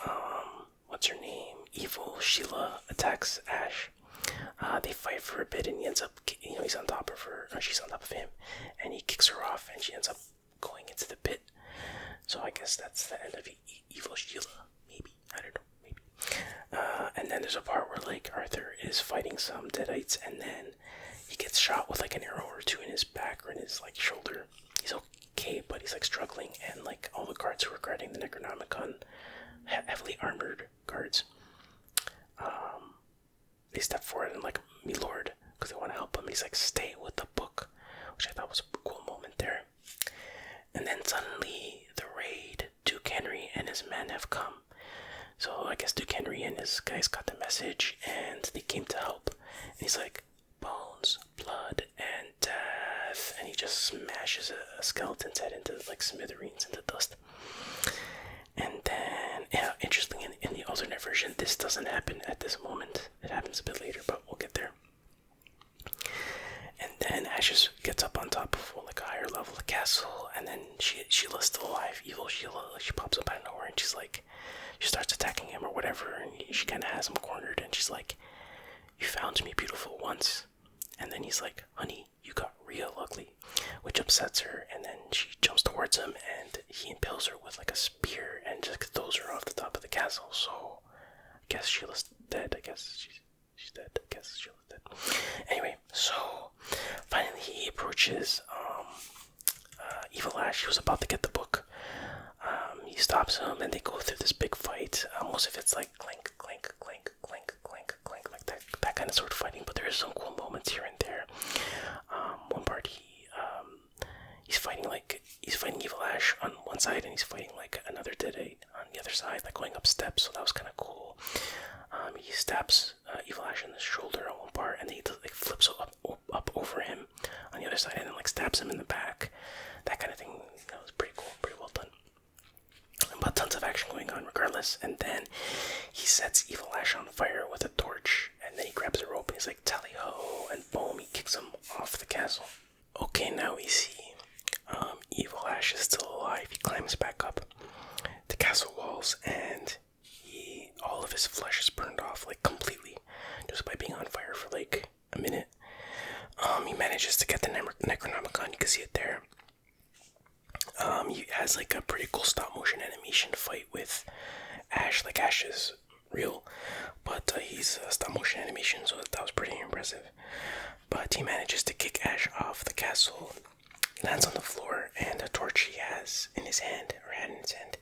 what's her name? Evil Sheila attacks Ash. They fight for a bit, and he ends up, he's on top of her, or she's on top of him, and he kicks her off, and she ends up going into the pit. So I guess that's the end of Evil Sheila, maybe. I don't know, maybe. And then there's a part where, like, Arthur is fighting some Deadites, and then he gets shot with, like, an arrow or two in his back or in his, like, shoulder. He's okay, but he's, like, struggling, and, like, all the guards who are guarding the Necronomicon, heavily armored guards, they step forward and like, "Me lord," because they want to help him. He's like, "Stay with the book," which I thought was a cool moment there. And then suddenly the raid, Duke Henry and his men have come. So I guess Duke Henry and his guys got the message, and they came to help. And he's like, "Bones, blood, and death," and he just smashes a skeleton's head into like smithereens, into dust. And then, yeah, interestingly, in the alternate version, this doesn't happen at this moment. It happens a bit later, but we'll get there. And then Ash gets up on top of like a higher level of the castle, and then Sheila's still alive. Evil Sheila, she pops up out of nowhere, and she starts attacking him or whatever, and she kind of has him cornered, and she's like, "You found me beautiful once, And then he's like, honey, you got real ugly, which upsets her. And then she jumps towards him and he impales her with like a spear and just throws her off the top of the castle. So I guess Sheila's dead. I guess she's dead. I guess Sheila's dead. Anyway, so finally he approaches Evil Ash. He was about to get the book. He stops him and they go through this big fight. Most of it's like clank, clank, clank, clank, clank, clank, like that kind of sort of fighting. But there is some cool moments here and there. One part he's fighting Evil Ash on one side and he's fighting like another Deadite on the other side, like going up steps. So that was kind of cool. He stabs Evil Ash in the shoulder on one part, and then he like flips up over him on the other side, and then like stabs him in the back. That kind of thing. That was pretty cool, pretty well done. But tons of action going on regardless. And then he sets Evil Ash on fire with a torch, and then he grabs a rope and he's like, tally ho, and boom, he kicks him off the castle. Okay, now we see Evil Ash is still alive. He climbs back up the castle walls, and all of his flesh is burned off like completely just by being on fire for like a minute. He manages to get the Necronomicon. You can see it there. He has like a pretty cool stop motion animation fight with Ash. Like Ash is real, but he's stop motion animation, so that was pretty impressive. But he manages to kick Ash off the castle, lands on the floor, and a torch he has in his hand, or had in his hand,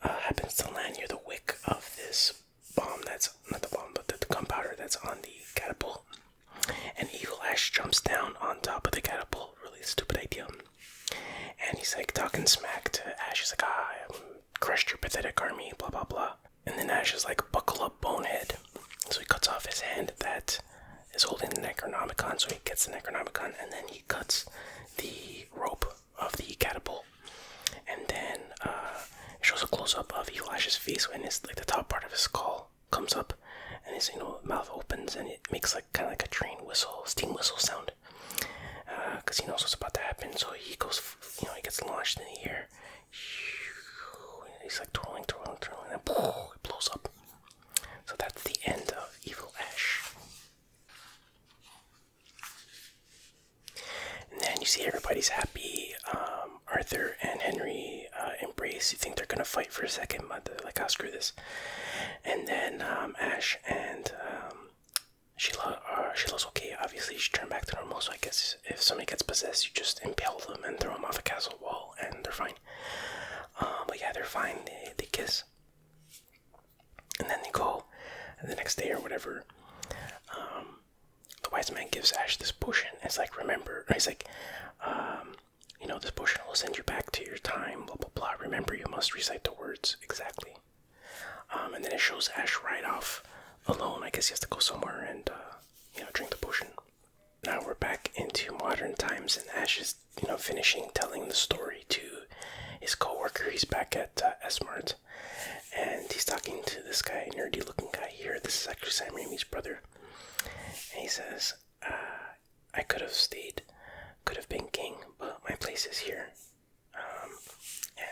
happens to land near the wick of this bomb that's, not the bomb, but the gunpowder that's on the catapult. And Evil Ash jumps down on top of the catapult. Really stupid idea. And he's like talking smack to Ash. He's like, I crushed your pathetic army, blah blah blah. And then Ash is like, buckle up, bonehead. So he cuts off his hand that is holding the Necronomicon. So he gets the Necronomicon, and then he cuts the rope of the catapult. And then it shows a close-up of Evil Ash's face when it's like the top part of his skull comes up, and his mouth opens, and it makes like kind of like a train whistle, steam whistle sound, because he knows what's about to happen. So he goes, he gets launched in the air. He's like twirling, and then it blows up. So that's the end of Evil Ash. And then you see everybody's happy. Arthur and Henry embrace. You think they're gonna fight for a second, but they're like, screw this. And then Ash and Sheila's okay. Obviously, she turned back to normal. So I guess if somebody gets possessed, you just impale them and throw them off a castle wall, and they're fine. But yeah, they're fine. They kiss, and then they go. And the next day or whatever, the wise man gives Ash this potion. It's like, remember, he's like, this potion will send you back to your time, blah, blah, blah. Remember, you must recite the words exactly. And then it shows Ash ride off alone. I guess he has to go somewhere and, drink the potion. Now we're back into modern times, and Ash is, finishing telling the story to his co-worker. He's back at S-Mart, and he's talking to this guy, nerdy-looking guy here. This is actually Sam Raimi's brother. And he says, I could have stayed, could have been king, but my place is here.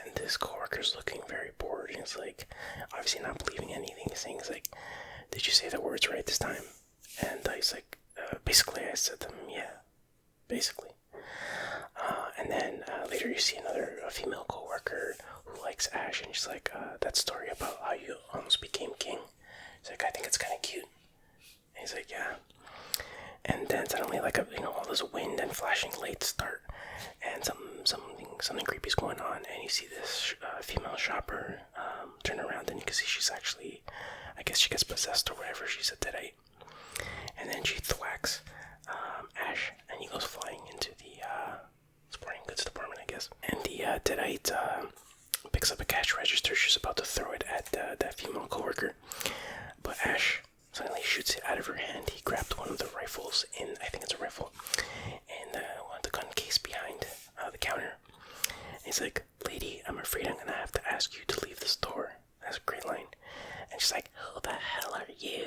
And this co-worker's looking very bored. He's like, obviously not believing anything he's saying. He's like, did you say the words right this time? And he's like, basically I said them, yeah, basically. And then later you see a female co-worker who likes Ash, and she's like, that story about how you almost became king. He's like, I think it's kind of cute. And he's like, yeah. And then suddenly, like, all this wind and flashing lights start, and something creepy's going on, and you see this female shopper turn around, and you can see she's actually, I guess she gets possessed or whatever. She's a deadite, and then she thwacks Ash, and he goes flying into the sporting goods department, I guess. And the deadite picks up a cash register. She's about to throw it at that female coworker, but Ash suddenly shoots it out of her hand. He grabbed one of the rifles I think it's a rifle, in one of the gun case behind the counter. And he's like, lady, I'm afraid I'm gonna have to ask you to leave the store. That's a great line. And she's like, who the hell are you?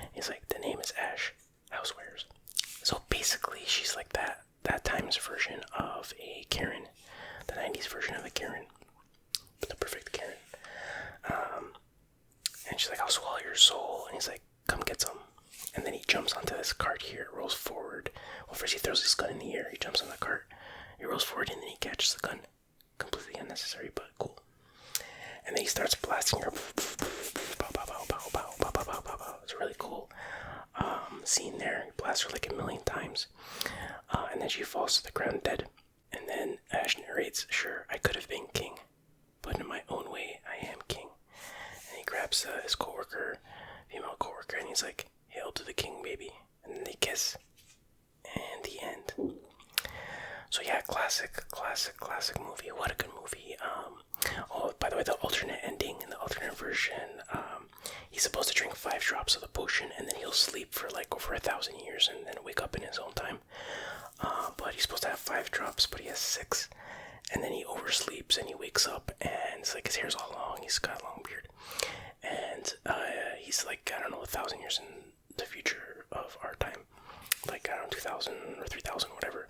And he's like, the name is Ash, housewares. So basically, she's like that time's version of a Karen, the 90s version of a Karen, but the perfect Karen. And she's like, I'll swallow your soul. And he's like, come get some. And then he jumps onto this cart here. It rolls forward. Well, first he throws his gun in the air. He jumps on the cart. He rolls forward and then he catches the gun. Completely unnecessary, but cool. And then he starts blasting her. It's a really cool scene there. He blasts her like 1,000,000 times. And then she falls to the ground dead. And then Ash narrates, "Sure, I could have been king, but in my own way, I am king." And he grabs his coworker, female coworker, and he's like, "Hail to the king, baby." And then they kiss. And the end. So yeah, classic movie. What a good movie. Oh, by the way, the alternate ending in the alternate version, he's supposed to drink 5 drops of the potion, and then he'll sleep for like over 1,000 years, and then wake up in his own time. But he's supposed to have 5 drops, but he has 6, and then he oversleeps, and he wakes up, and it's like his hair's all long. He's got a long beard, and he's like, I don't know, 1,000 years in the future of our time, like, I don't know, 2,000 or 3,000, whatever.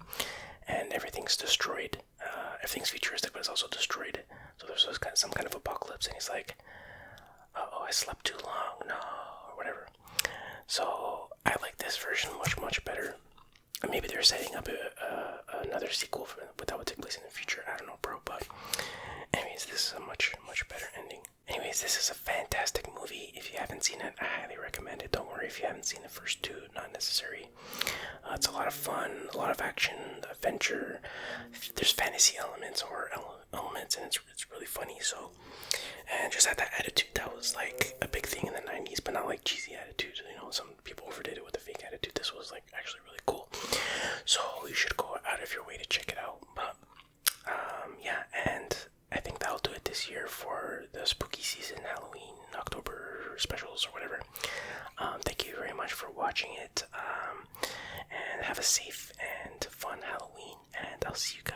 And everything's destroyed. Everything's futuristic, but it's also destroyed. So there's some kind of apocalypse, and he's like, "Oh, I slept too long, no," or whatever. So I like this version much better. And maybe they're setting up another sequel but that would take place in the future. I don't know, bro. But anyways, this is a much better ending. Anyways, this is a fantastic movie. If you haven't seen it, I highly recommend it. Don't worry if you haven't seen the first 2, not necessary. It's a lot of fun, a lot of action, adventure. There's fantasy elements, horror elements, and it's really funny. So, and just had that attitude that was like a big thing in the 90s, but not like cheesy attitude. You know, some people overdid it with a fake attitude. This was like actually really cool. So you should go out of your way to check it out. But yeah, and I think that'll do it this year for the spooky season, Halloween, October specials or whatever. Thank you very much for watching it, and have a safe and fun Halloween, and I'll see you guys